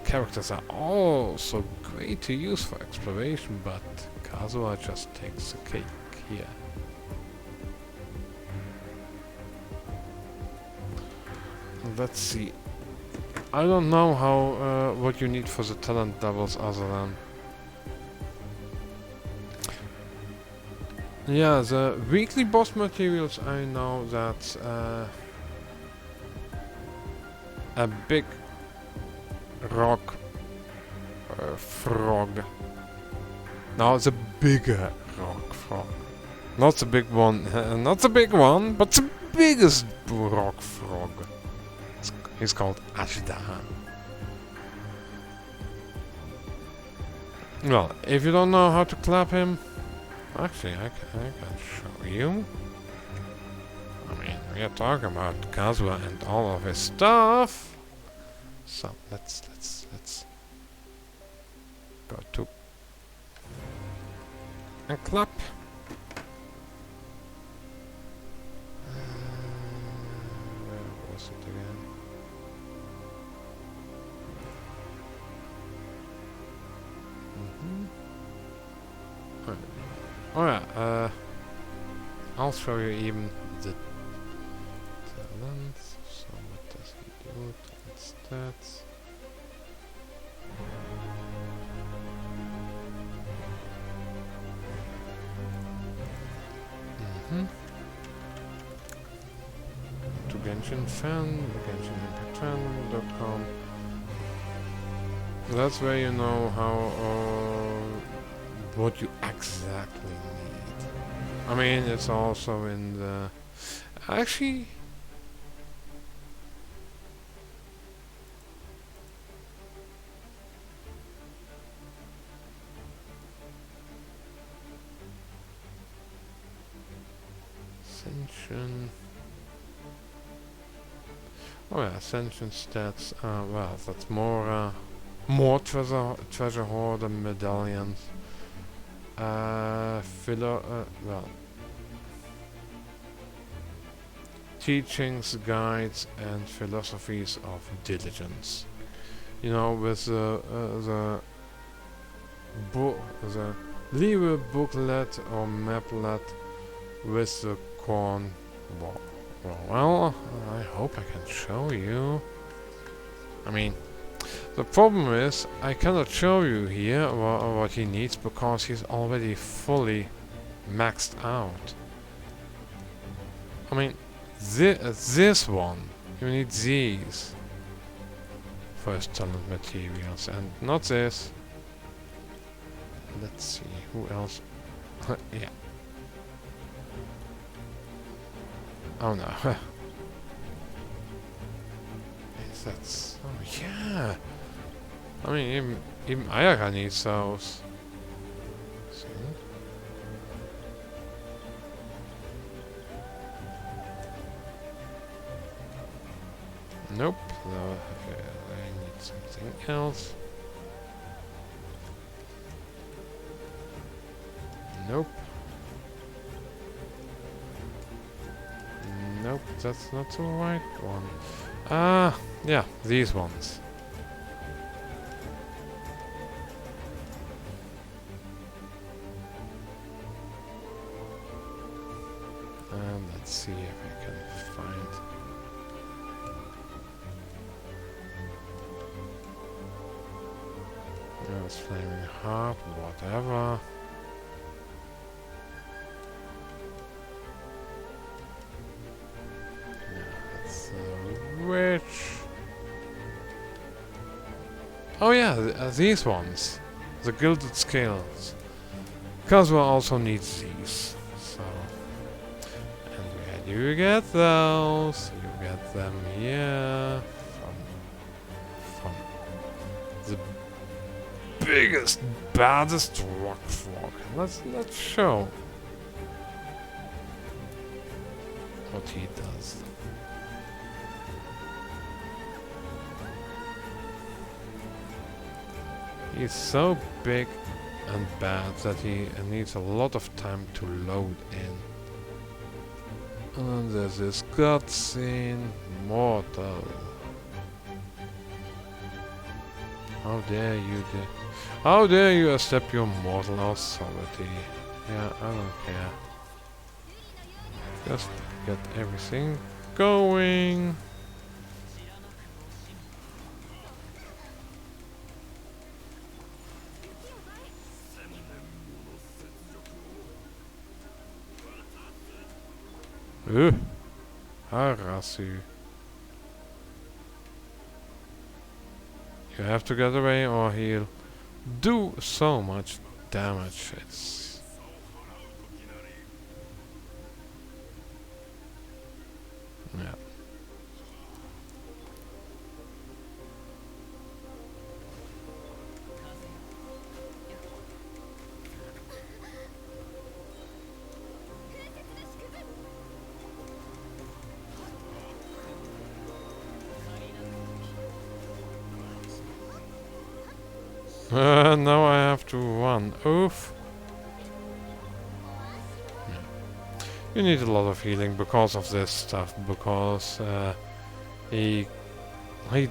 Speaker 1: characters are also great to use for exploration, but Kazuha just takes the cake here. Let's see. I don't know how what you need for the talent levels other than... Yeah, the weekly boss materials, I know that a big rock frog. No, it's a bigger rock frog. Not the big one, not the big one, but the biggest rock frog. He's called Ashdahan. Well, if you don't know how to clap him, actually I can show you. I mean, we are talking about Kazuha and all of his stuff. So let's go to and clap. Where was it again? Oh yeah, I'll show you even the talents. So what does he do? Talent stats. To Genshin Fan, GenshinImpact.com. That's where you know how what you exactly need. I mean, it's also in the... Actually... Ascension... Oh yeah, Ascension stats. Well, that's more treasure hoard and medallions. Well, teachings, guides, and philosophies of diligence. You know, with the lever booklet or maplet with the corn wall. Well, I hope I can show you. I mean, the problem is I cannot show you here what he needs because he's already fully maxed out. I mean, this one, you need these first talent materials and not this. Let's see, who else? Yeah. Oh no. That's... Oh yeah! I mean, even Ayaka needs those. See? Nope. No, okay, I need something else. Nope. Nope, that's not the right one. Yeah, these ones. And let's see if I can find... There's Flaming Heart, whatever. Oh yeah, these ones. The gilded scales. Kazuha also needs these. So... And where do you get those? You get them here. From the biggest, baddest rock frog. Let's show what he does. He's so big and bad that he needs a lot of time to load in. And there's this cutscene, mortal. How dare you how dare you accept your mortal authority? Yeah, I don't care. Just get everything going. Harasu. You have to get away or he'll do so much damage. It's... Yeah. Now I have to run. Oof. Yeah. You need a lot of healing because of this stuff, because he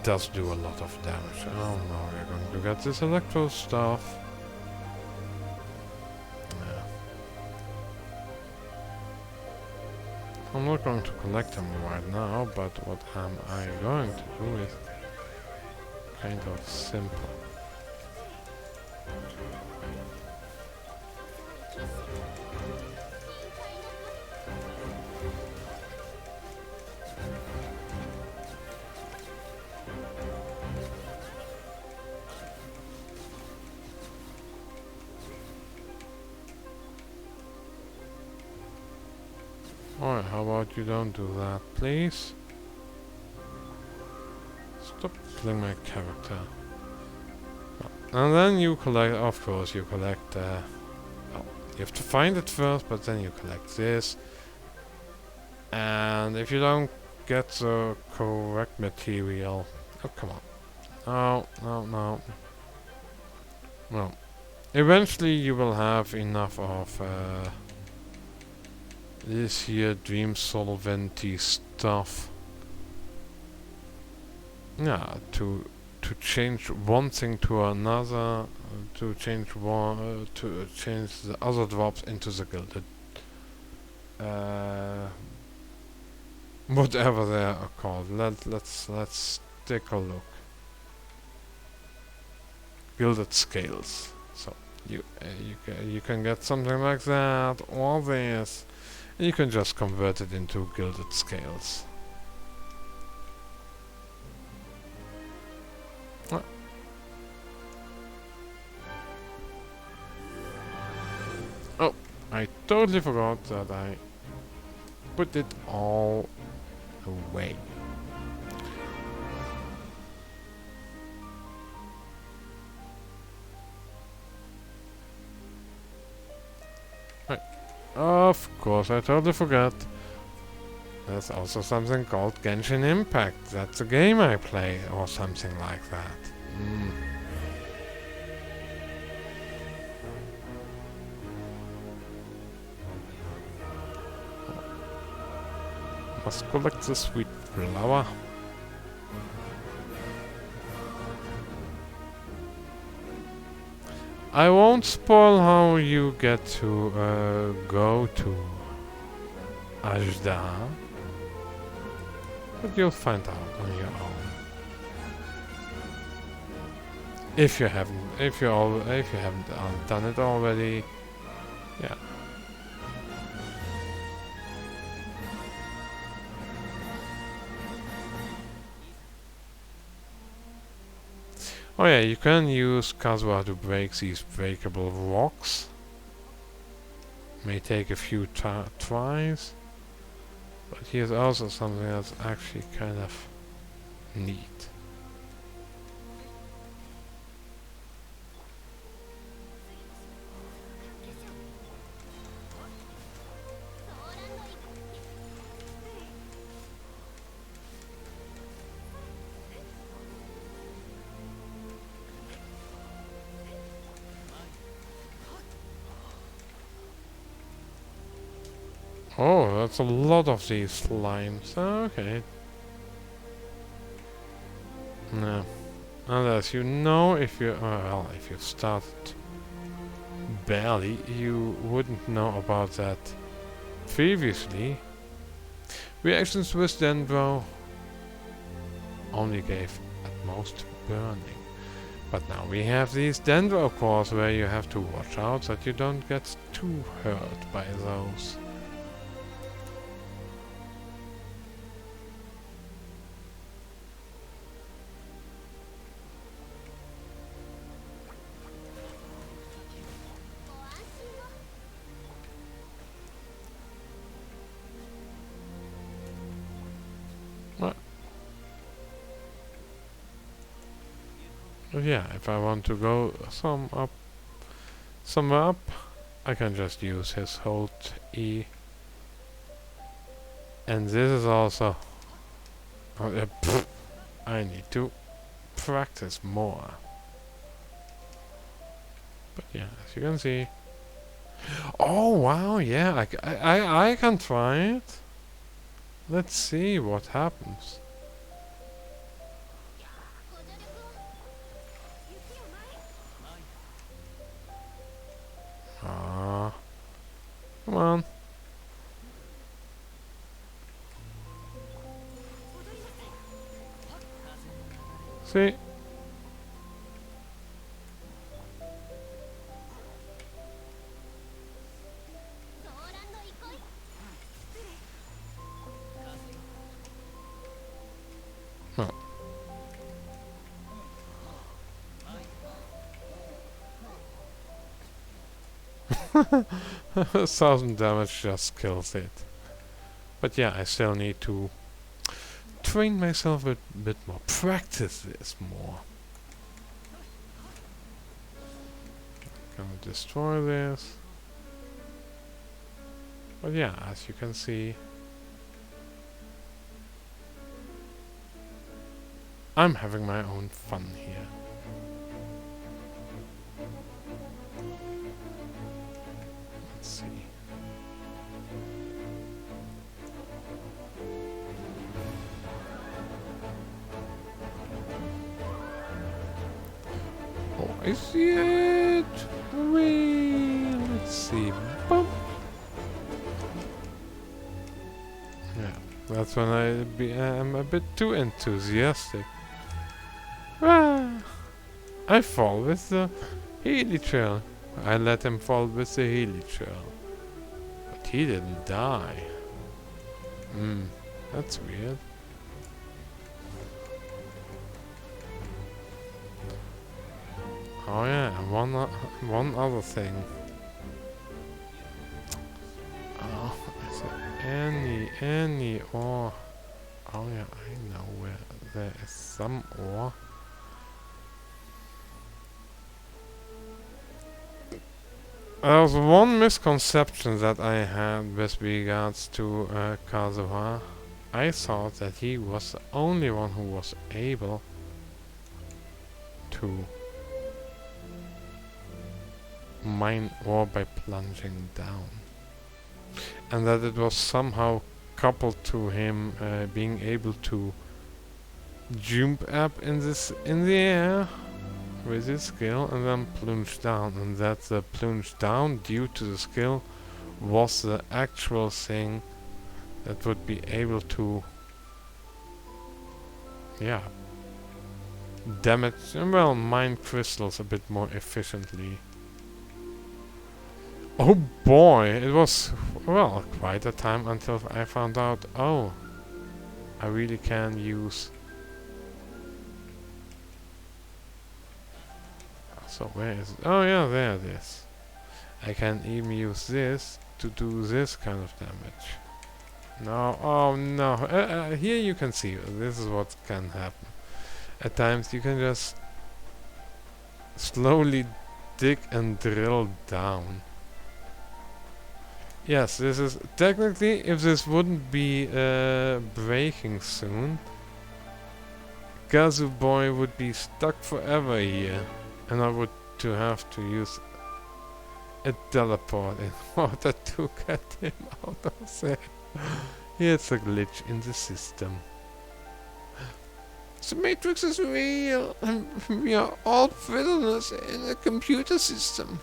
Speaker 1: does do a lot of damage. Oh no, we're going to get this electro stuff. Yeah. I'm not going to collect him right now, but what am I going to do is kind of simple. Alright, how about you don't do that, please? Stop killing my character. And then you collect, of course, you collect, well, you have to find it first, but then you collect this. And if you don't get the correct material, oh, come on. No, no, no. Well, eventually you will have enough of, this here dream solventy stuff. Yeah, to change one thing to another, to change one, to change the other drops into the gilded, whatever they are called. Let's take a look. Gilded scales. So you can get something like that or this. You can just convert it into gilded scales. Oh, I totally forgot that I put it all away. Right. Of course, I totally forgot. There's also something called Genshin Impact. That's a game I play, or something like that. Must collect the sweet flower. I won't spoil how you get to go to Ajda, but you'll find out on your own. If you haven't done it already, yeah. Oh yeah, you can use Kazuha to break these breakable rocks. May take a few tries. But here's also something that's actually kind of neat. Oh, that's a lot of these slimes. Okay. No. Unless you know if you... well, if you've started barely, you wouldn't know about that previously. Reactions with Dendro only gave at most burning. But now we have these Dendro cores where you have to watch out that you don't get too hurt by those. But yeah, if I want to go somewhere up, I can just use his hold E. And this is also... I need to practice more. But yeah, as you can see... Oh wow, yeah, I can try it. Let's see what happens. Ah, come on. See? No. 1000 damage just kills it. But yeah, I still need to train myself a bit more. Practice this more. Gonna destroy this. But yeah, as you can see, I'm having my own fun here. Let's see. Oh, I see it! Whee! Let's see. Boom! Yeah, that's when I'm a bit too enthusiastic. Ah, I fall with the Healy Trail. I let him fall with the Healy Trail. But he didn't die. That's weird. Oh yeah, one other thing. Oh, is there any ore? Oh yeah, I know where there is some ore. There was one misconception that I had with regards to Kazuha. I thought that he was the only one who was able to mine ore by plunging down. And that it was somehow coupled to him being able to jump up in the air with his skill and then plunge down, and that the plunge down due to the skill was the actual thing that would be able to damage, well, mine crystals a bit more efficiently. Oh boy, it was, well, quite a time until I found out, oh, I really can use So where is it? Oh yeah, there it is. I can even use this to do this kind of damage. No, oh no. Here you can see, this is what can happen. At times you can just slowly dig and drill down. Yes, this is technically, if this wouldn't be breaking soon, Kazu boy would be stuck forever here, and I would have to use a teleport in order to get him out of there. It's a glitch in the system. The Matrix is real, and we are all prisoners in a computer system.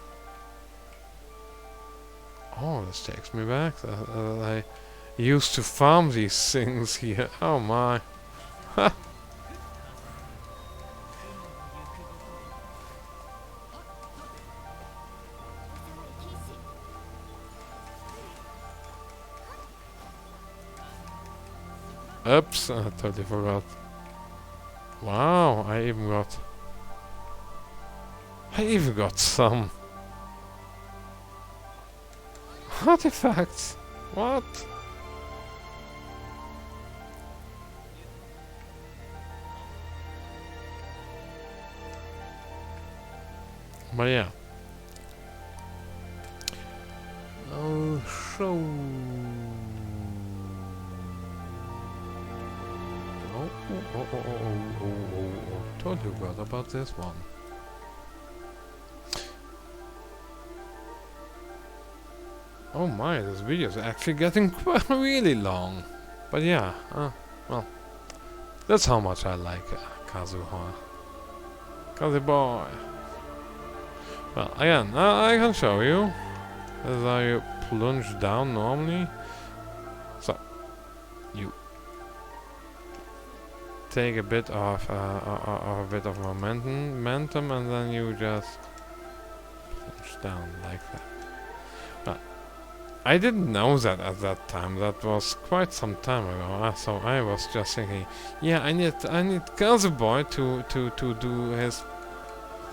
Speaker 1: Oh, this takes me back. I used to farm these things here. Oh my. Ha! Oops, I totally forgot. Wow, I even got some artifacts. What? But yeah. Oh, so. Oh. Totally forgot about this one. Oh my, this video is actually getting quite really long. But yeah, well, that's how much I like Kazuha. Kazu boy. Well, again, I can show you. This is how you plunge down normally. So, you take a bit of momentum, and then you just plunge down like that. But I didn't know that at that time. That was quite some time ago. So I was just thinking, yeah, I need Kazu boy to do his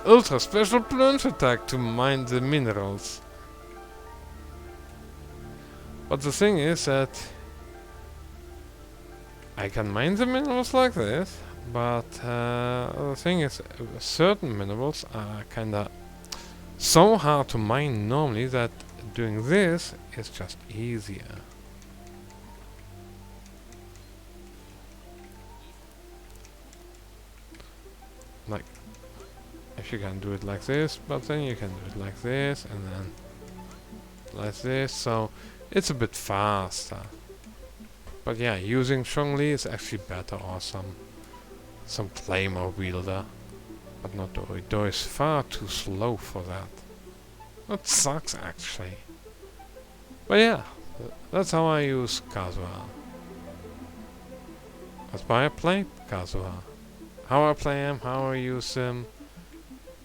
Speaker 1: ultra special plunge attack to mine the minerals. But the thing is that I can mine the minerals like this, but the thing is, certain minerals are kinda so hard to mine normally that doing this is just easier. Like, if you can do it like this, but then you can do it like this, and then like this, so it's a bit faster. But yeah, using Chong-Li is actually better, or some claymore wielder. But not Doi. Doi is far too slow for that. That sucks actually. But yeah, that's how I use Kazuha. That's why I play Kazuha. How I play him, how I use him.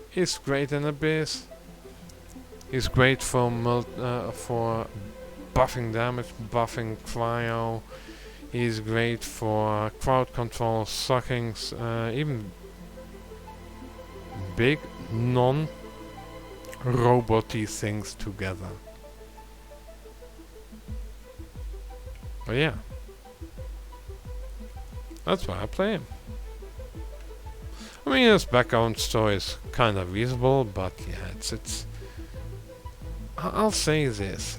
Speaker 1: He's great in Abyss. He's great for buffing damage, buffing cryo. He's great for crowd control, sucking, even big non-roboty things together. But yeah, that's why I play him. I mean, his background story is kind of reasonable, but yeah, it's. I'll say this.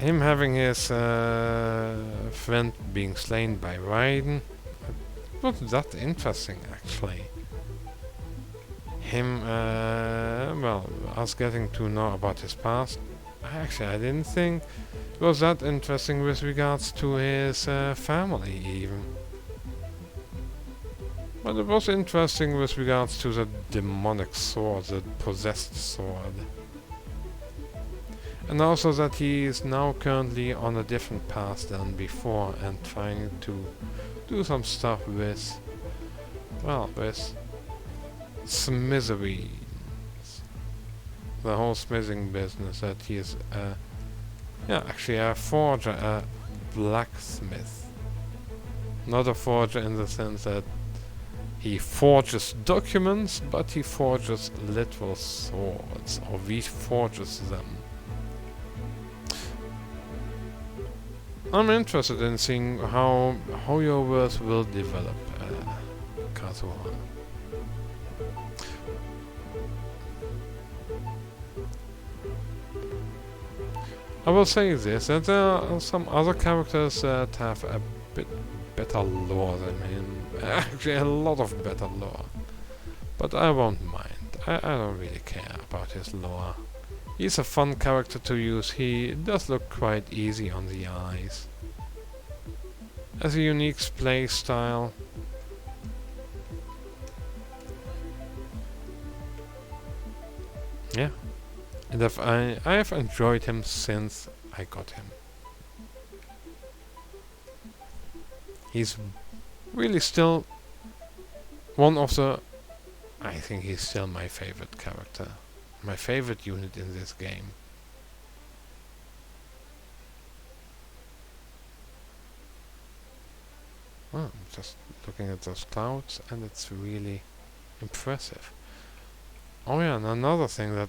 Speaker 1: Him having his friend being slain by Raiden, not that interesting actually. Him, well, us getting to know about his past, actually I didn't think it was that interesting with regards to his family even. But it was interesting with regards to the demonic sword, the possessed sword. And also that he is now currently on a different path than before and trying to do some stuff with, well, with smithereens. The whole smithing business, that he is, yeah, actually a forger, a blacksmith. Not a forger in the sense that He forges documents, but he forges literal swords, or reforges them. I'm interested in seeing how your words will develop, Kazuha. I will say this, that there are some other characters that have a bit better lore than him. Actually, a lot of better lore. But I won't mind. I don't really care about his lore. He's a fun character to use. He does look quite easy on the eyes. Has a unique play style. Yeah. And I have enjoyed him since I got him. He's really still one of the... I think he's still my favorite character. My favorite unit in this game. Oh, I'm just looking at those clouds and it's really impressive. Oh yeah, and another thing that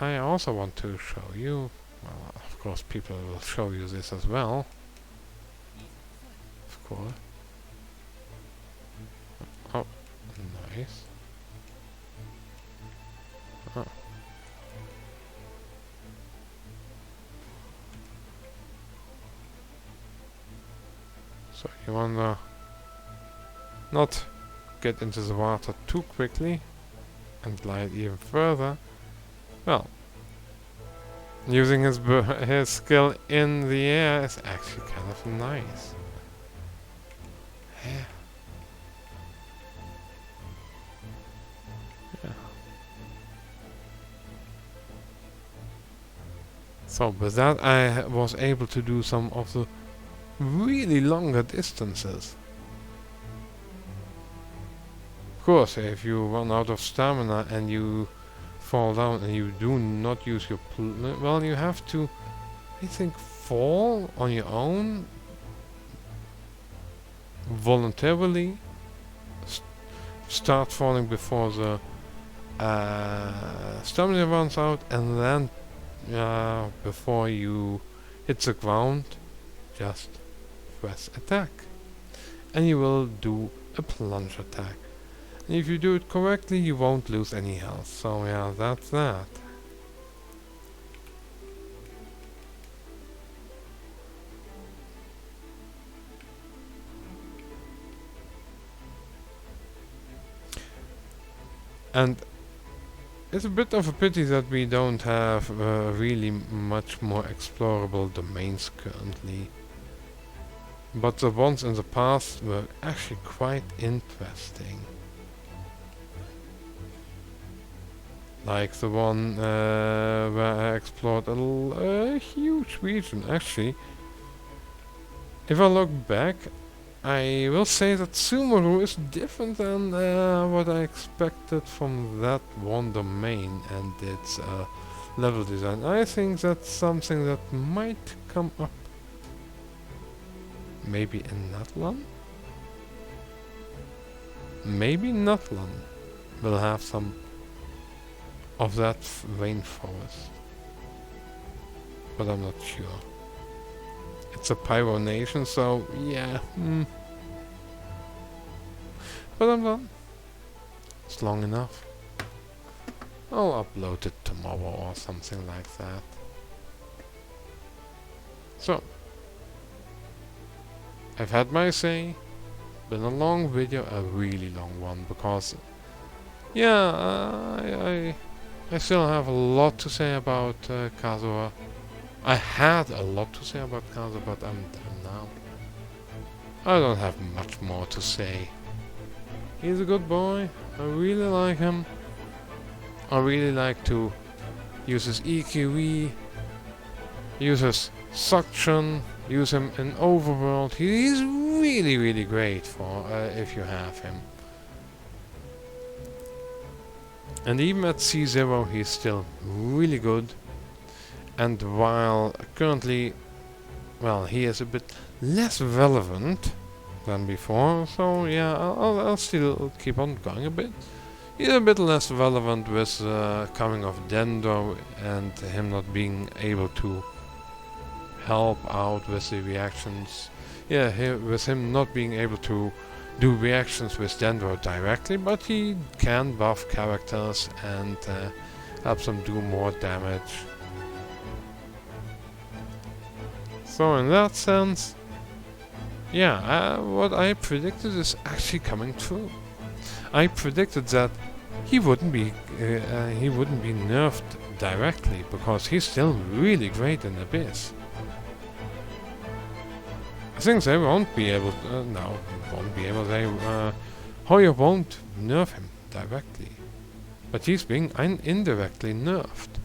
Speaker 1: I also want to show you, well, of course people will show you this as well, of course. Oh, nice. Oh. So you wanna not get into the water too quickly and glide even further. Well, using his skill in the air is actually kind of nice. Yeah. Yeah. So with that I was able to do some of the really longer distances. Of course, if you run out of stamina and you fall down and you do not use your well, you have to, I think, fall on your own voluntarily. Start falling before the stamina runs out, and then before you hit the ground, just press attack, and you will do a plunge attack. And if you do it correctly, you won't lose any health. So yeah, that's that. And it's a bit of a pity that we don't have really much more explorable domains currently. But the ones in the past were actually quite interesting. Like the one where I explored a huge region. Actually, if I look back, I will say that Sumeru is different than what I expected from that one domain and its level design. I think that's something that might come up maybe in Natlan? Maybe Natlan will have some of that rainforest, but I'm not sure. It's a pyro nation, so yeah. But I'm done. It's long enough. I'll upload it tomorrow or something like that. So, I've had my say. Been a long video, a really long one, because yeah, I still have a lot to say about Kazuha. I had a lot to say about Kazuha, but I'm done now. I don't have much more to say. He's a good boy. I really like him. I really like to use his EQE, use his suction, use him in overworld. He's really, really great for if you have him. And even at C0 he's still really good. And while currently, well, he is a bit less relevant than before, so yeah, I'll still keep on going a bit. He's a bit less relevant with coming of Dendro and him not being able to help out with the reactions. Yeah, with him not being able to do reactions with Dendro directly, but he can buff characters and helps them do more damage. So in that sense, yeah, what I predicted is actually coming true. I predicted that he wouldn't be nerfed directly because he's still really great in Abyss. I think they won't be able. No, won't be able. Hoyo won't nerf him directly, but he's being indirectly nerfed.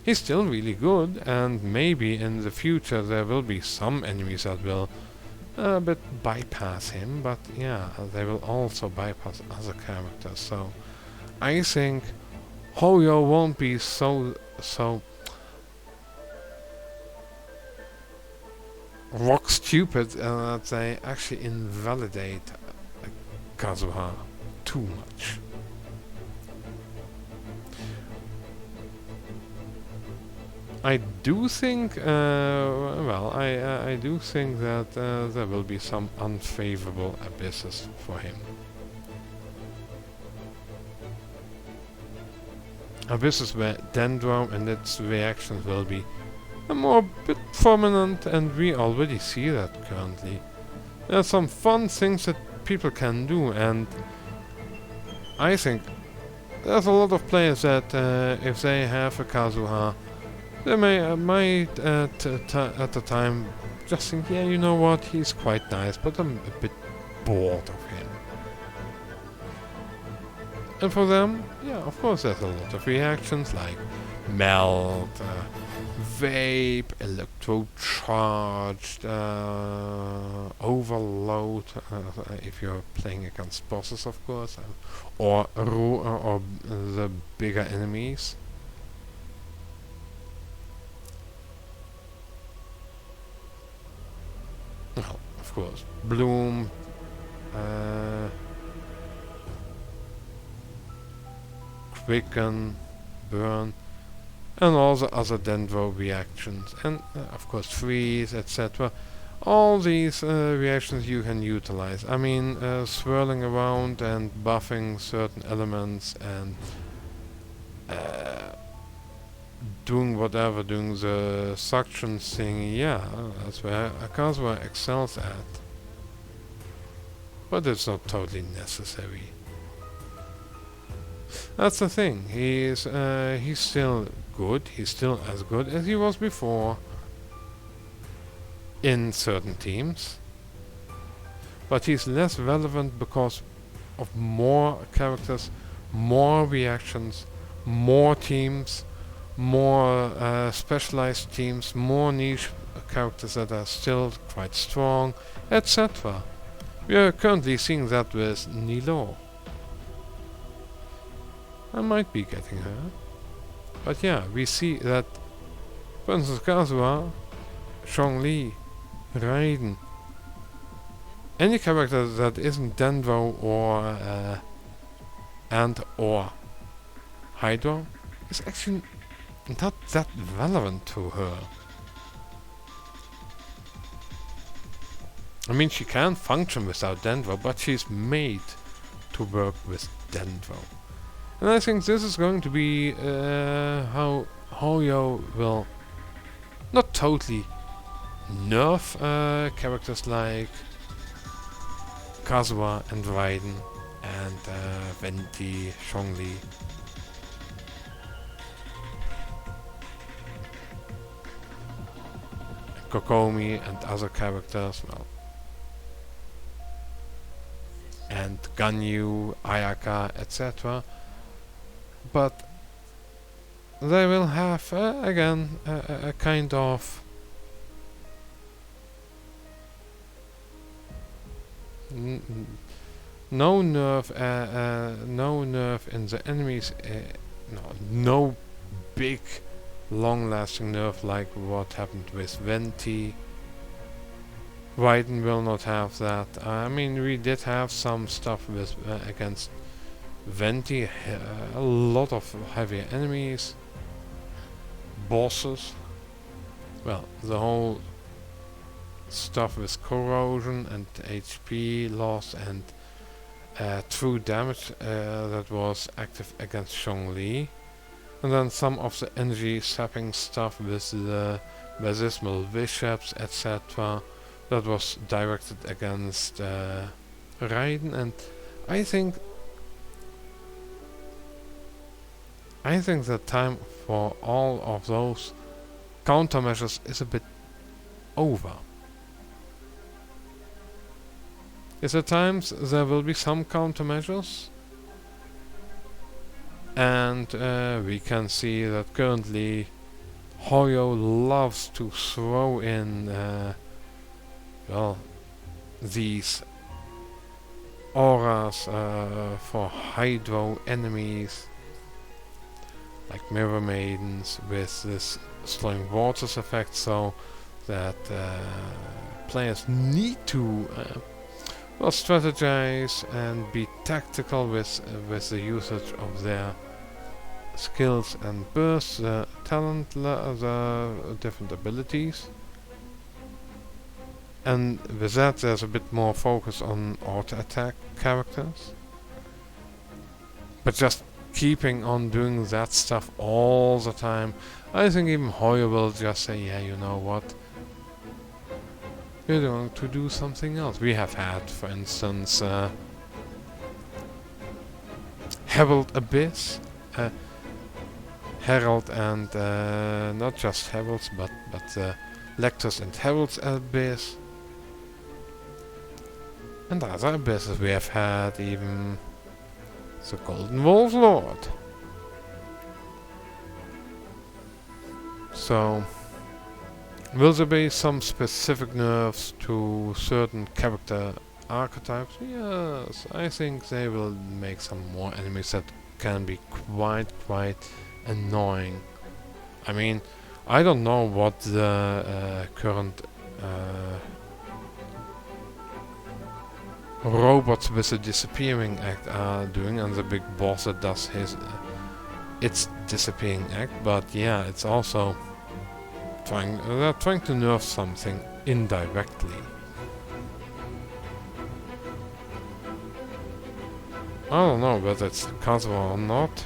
Speaker 1: He's still really good, and maybe in the future there will be some enemies that will a bit bypass him, but yeah, they will also bypass other characters. So I think Hoyo won't be so rock stupid that they actually invalidate Kazuha too much. I do think, I do think that there will be some unfavorable abysses for him. Abysses where Dendro and its reactions will be a more bit prominent, and we already see that currently. There are some fun things that people can do, and I think there's a lot of players that if they have a Kazuha, they might at the time just think, yeah, you know what, he's quite nice, but I'm a bit bored of him. And for them, yeah, of course there's a lot of reactions like melt, vape, electrocharged, overload, if you're playing against bosses, of course, or the bigger enemies. Well, of course, bloom, quicken, burn, and all the other Dendro reactions, and of course freeze, etc. All these reactions you can utilize. I mean, swirling around and buffing certain elements and doing whatever, doing the suction thing, yeah, that's where Kazuha excels at. But it's not totally necessary. That's the thing, he's still good, he's still as good as he was before in certain teams. But he's less relevant because of more characters, more reactions, more teams, more specialized teams, more niche characters that are still quite strong, etc. We are currently seeing that with Nilo. I might be getting her. But yeah, we see that, for instance, Kazuha, Zhongli, Raiden, any character that isn't Dendro or or Hydro is actually not that relevant to her. I mean, she can function without Dendro, but she's made to work with Dendro. And I think this is going to be how Hoyo will not totally nerf characters like Kazuha and Raiden and Venti, Zhongli. Kokomi and other characters, well, and Ganyu, Ayaka, etc. But they will have again a kind of no nerf in the enemies, no big long-lasting nerf like what happened with Venti. Raiden will not have that. I mean, we did have some stuff with against Venti, a lot of heavier enemies, bosses. Well, the whole stuff with corrosion and HP loss and true damage that was active against Zhongli. And then some of the energy sapping stuff with the Basismal Bishops, etc. that was directed against Raiden, and I think the time for all of those countermeasures is a bit over. Yes, at times there will be some countermeasures, and we can see that currently Hoyo loves to throw in well, these auras for Hydro enemies, like Mirror Maidens, with this slowing waters effect, so that players need to well, strategize and be tactical with the usage of their skills and bursts, talent, the different abilities. And with that, there's a bit more focus on auto-attack characters. But just keeping on doing that stuff all the time, I think even Hoyo will just say, yeah, you know what? We're going to do something else. We have had, for instance, Herald Abyss, Herald and not just Heralds, but Lectors and Heralds Abyss, and other abysses. We have had even the Golden Wolf Lord. So, will there be some specific nerfs to certain character archetypes? Yes, I think they will make some more enemies that can be quite annoying. I mean, I don't know what the current robots with the disappearing act are doing, and the big boss that does his its disappearing act, but yeah, it's also they're trying to nerf something indirectly. I don't know whether it's Kazuha or not.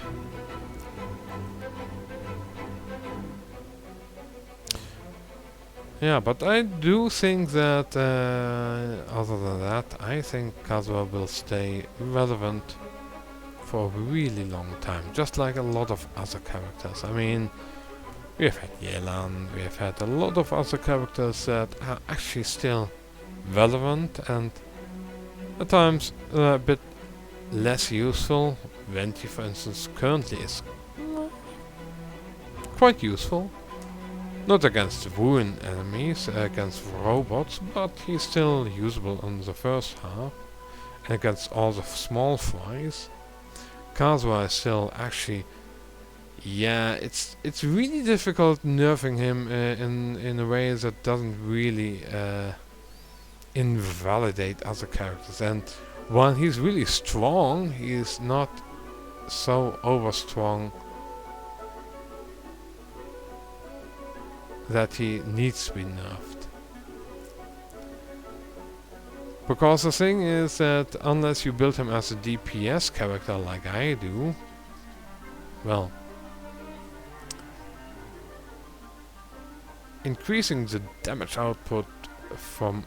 Speaker 1: Yeah, but I do think that, other than that, I think Kazuha will stay relevant for a really long time, just like a lot of other characters. I mean, we have had Yelan, we have had a lot of other characters that are actually still relevant and at times a bit less useful. Venti, for instance, currently is quite useful. Not against Wuin enemies, against robots, but he's still usable on the first half. And against all the small fries. Kazuha is still actually... Yeah, it's really difficult nerfing him in a way that doesn't really invalidate other characters. And while he's really strong, he's not so over-strong that he needs to be nerfed. Because the thing is that unless you build him as a DPS character like I do, well, increasing the damage output from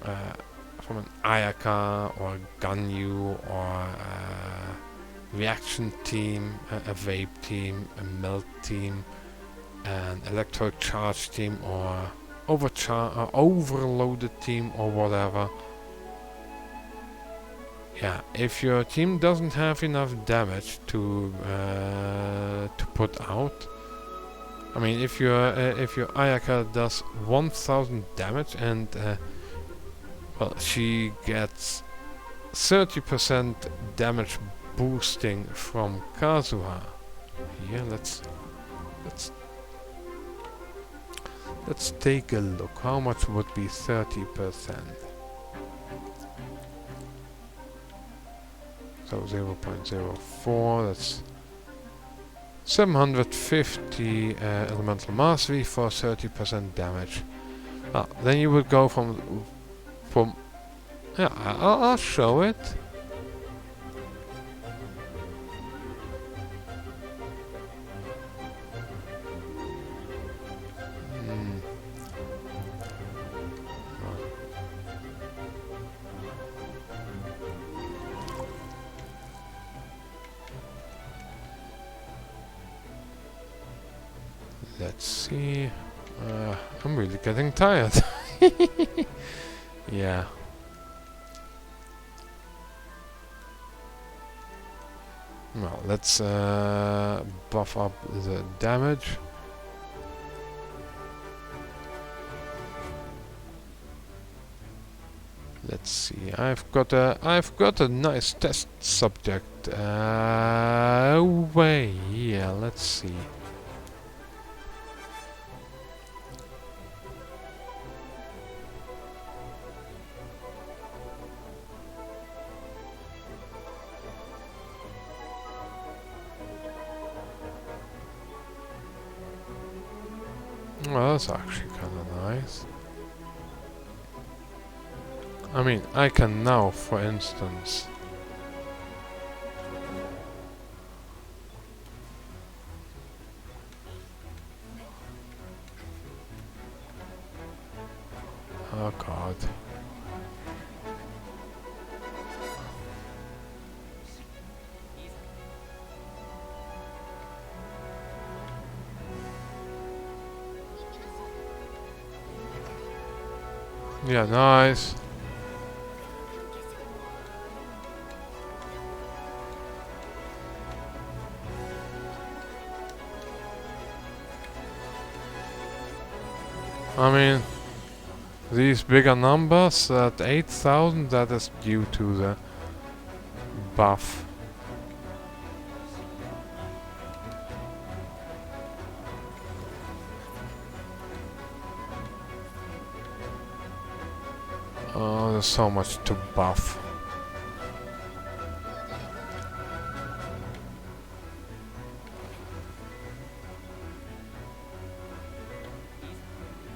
Speaker 1: an Ayaka or a Ganyu or a reaction team, a vape team, a melt team, an electric charge team or overloaded team or whatever. Yeah, if your team doesn't have enough damage to put out, I mean, if your Ayaka does 1000 damage and well, she gets 30% damage boosting from Kazuha. Yeah, let's take a look. How much would be 30%? So 0.04, that's 750 elemental mastery for 30% damage. Then you would go from yeah, I'll show it. Hmm. Let's see. I'm really getting tired. Yeah. Well, let's buff up the damage. Let's see. I've got a nice test subject. Away. Yeah. Let's see. Well, that's actually kind of nice. I mean, I can now, for instance, oh god. Yeah, nice. I mean, these bigger numbers at 8,000, that is due to the buff. Oh, there's so much to buff.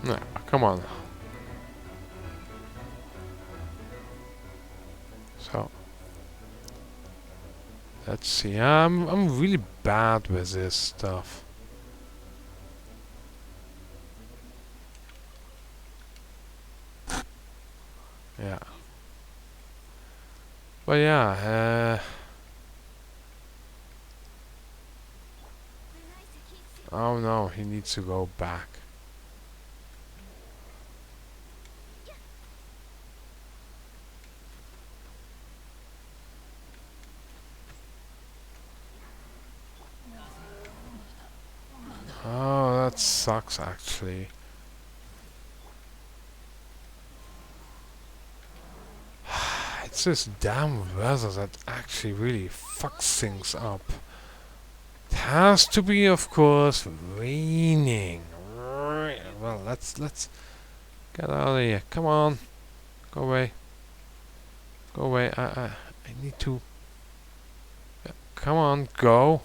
Speaker 1: Nah, come on. So, let's see. I'm really bad with this stuff. Yeah. But yeah, oh no, he needs to go back. Oh, that sucks actually. It's this damn weather that actually really fucks things up. It has to be, of course, raining. Well, let's get out of here. Come on, go away. Go away. I need to. Come on, go.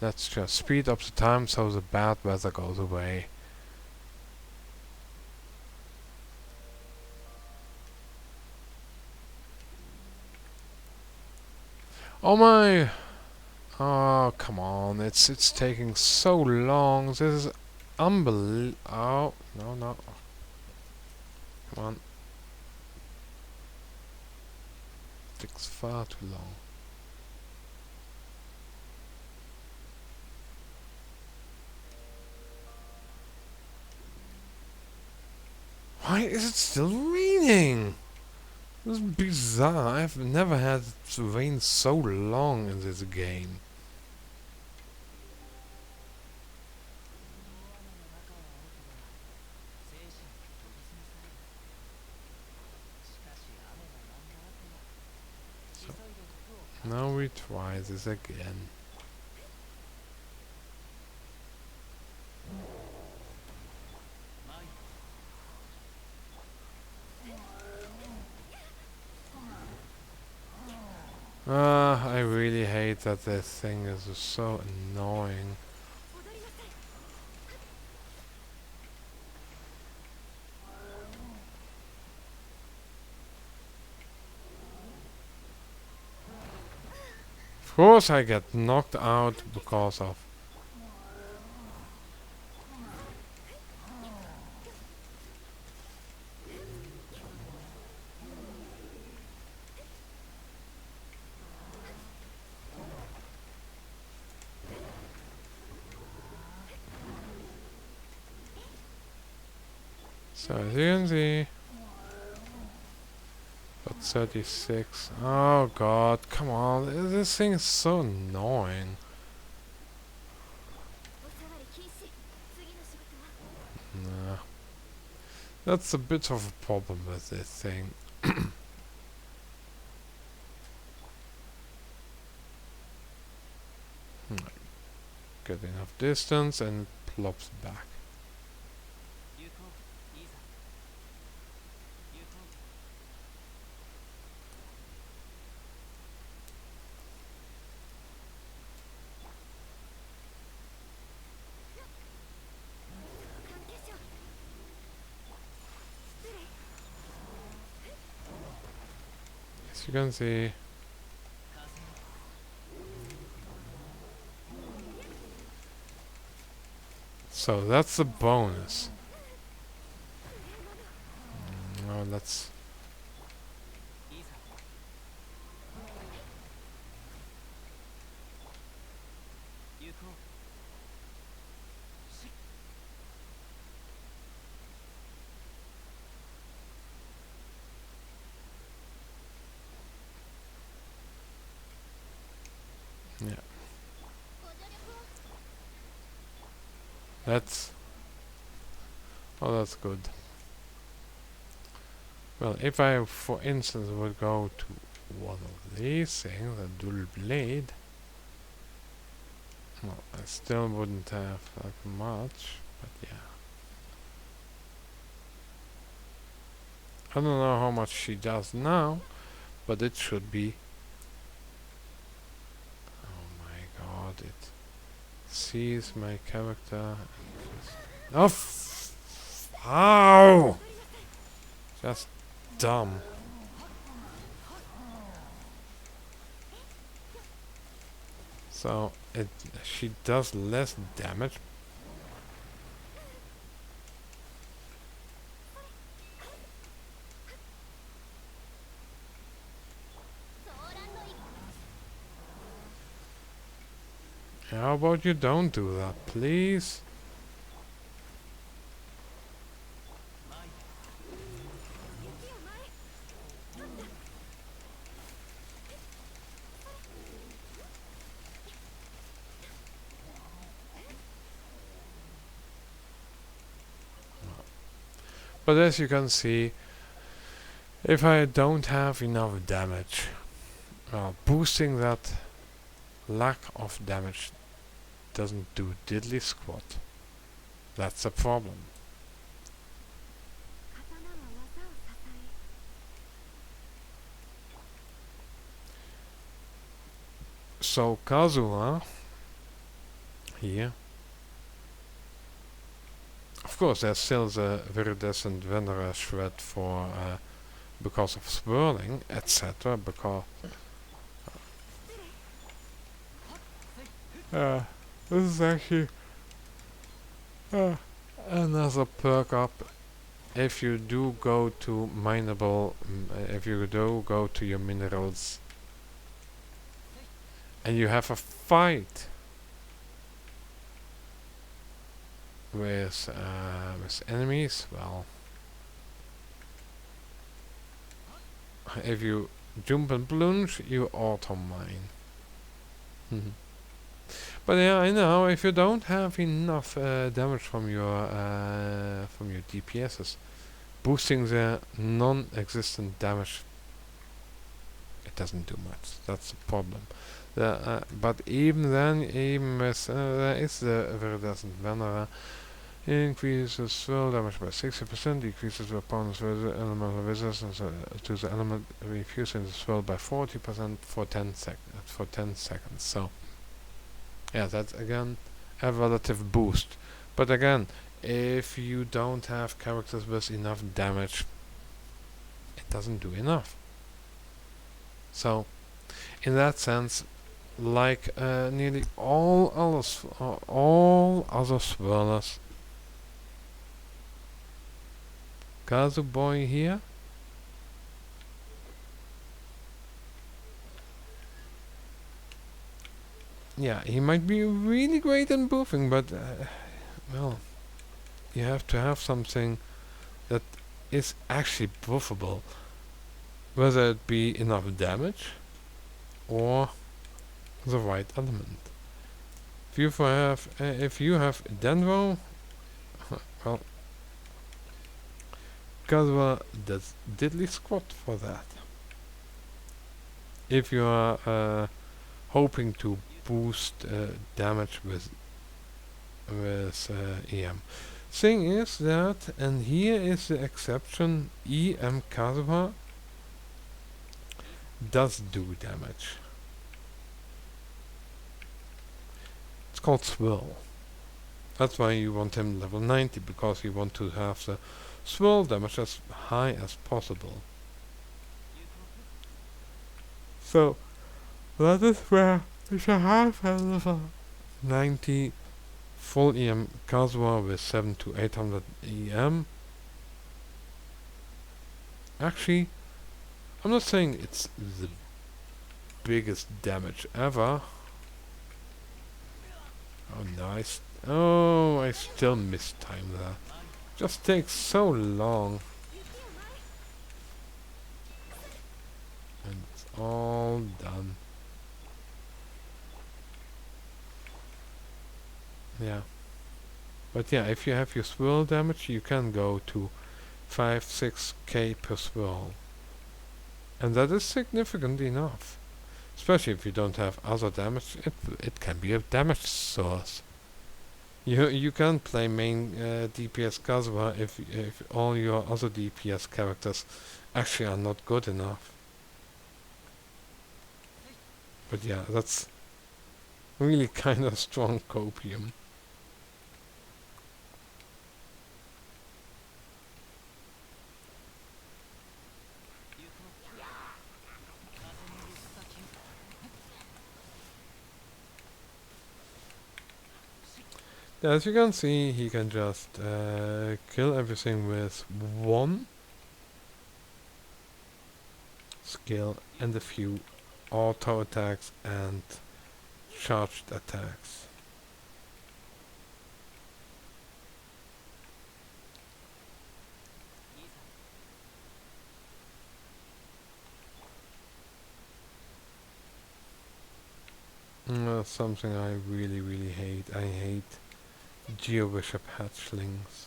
Speaker 1: Let's just speed up the time so the bad weather goes away. Oh my! Oh, come on. It's taking so long. This is unbelievable. Oh, no. Come on. It takes far too long. Why is it still raining? This is bizarre. I've never had it rain so long in this game. So, now we try this again. I really hate that this thing is so annoying. Of course I get knocked out because of... So as you can see... Got 36. Oh god, come on. This thing is so annoying. Nah. That's a bit of a problem with this thing. Get enough distance and it plops back. As you can see... So that's the bonus. Now let's... Yeah. That's... Oh, that's good. Well, if I, for instance, would go to one of these things, a dual blade, well, I still wouldn't have like much, but yeah. I don't know how much she does now, but it should be... Oh my god, it sees my character. Oh, ow! Just dumb. So she does less damage. How about you don't do that, please? But as you can see, if I don't have enough damage, boosting that lack of damage doesn't do diddly squat. That's a problem. So Kazuha here, of course there's still the viridescent Venera shred for because of swirling, etc. Because this is actually another perk up if you do go to mineable, if you do go to your minerals and you have a fight with enemies. Well, if you jump and plunge, you auto mine. But yeah, I know if you don't have enough damage from your DPSs, boosting the non-existent damage, it doesn't do much. That's the problem. But even then, even with there is the viridescent Venera, Increases swirl damage by 60%, decreases the opponent's elemental resistance to the element, refusing the swirl by 40% for 10 seconds. So yeah, that's again a relative boost. But again, if you don't have characters with enough damage, it doesn't do enough. So in that sense, like nearly all other swirlers, Kazu boy here yeah, he might be really great in buffing, but well, you have to have something that is actually buffable, whether it be enough damage or the right element. If you have Denvo, well, Kazuha does diddly squat for that. If you are hoping to boost damage with EM. Thing is that, and here is the exception, EM Kazuha does do damage. It's called swirl. That's why you want him level 90, because you want to have the swirl damage as high as possible. So that is where if you have a level 90 full EM Kazuha with 7 to 800 EM, actually, I'm not saying it's the biggest damage ever. Oh nice. Oh, I still mistimed that. Just takes so long. And it's all done. Yeah. But yeah, if you have your swirl damage, you can go to 5-6k per swirl. And that is significant enough. Especially if you don't have other damage, it can be a damage source. You can play main DPS Kazuha if all your other DPS characters actually are not good enough. But yeah, that's really kind of strong copium. Yeah, as you can see, he can just kill everything with one skill and a few auto attacks and charged attacks. That's something I really hate. I hate Geo-Bishop hatchlings.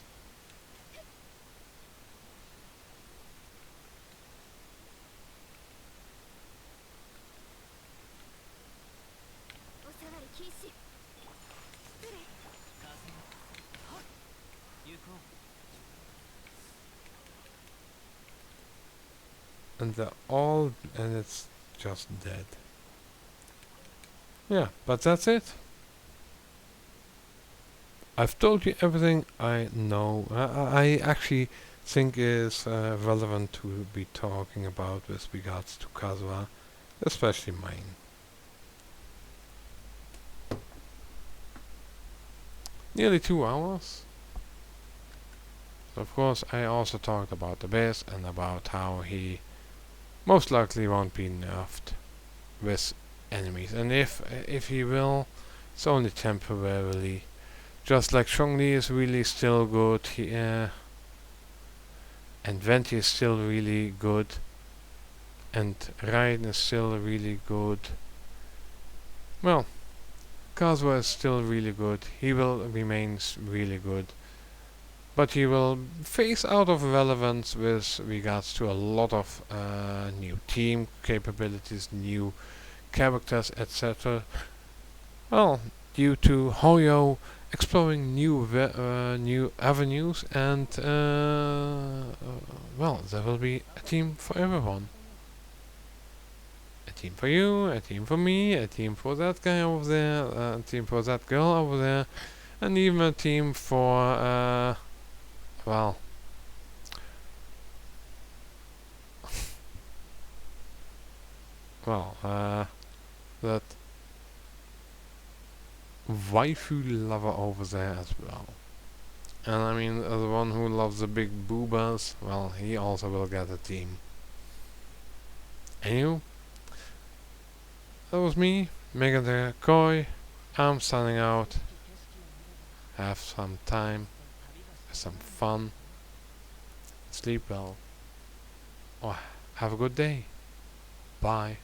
Speaker 1: And they're all, and it's just dead. Yeah, but that's it. I've told you everything I know. I actually think is relevant to be talking about with regards to Kazuha, especially mine. Nearly 2 hours. Of course, I also talked about the base and about how he most likely won't be nerfed with enemies, and if he will, it's only temporarily. Just like Zhongli is really still good, and Venti is still really good, and Raiden is still really good. Well, Kazuha is still really good. He will remain really good, but he will phase out of relevance with regards to a lot of new team capabilities, new characters, etc. Well, due to Hoyo exploring new avenues, and well, there will be a team for everyone. A team for you, a team for me, a team for that guy over there, a team for that girl over there, and even a team for well, that waifu lover over there as well. And I mean, the one who loves the big boobas, well, he also will get a team. Anywho, that was me, Mega the Koi. I'm signing out. Have some time, some fun, sleep well, or have a good day. Bye.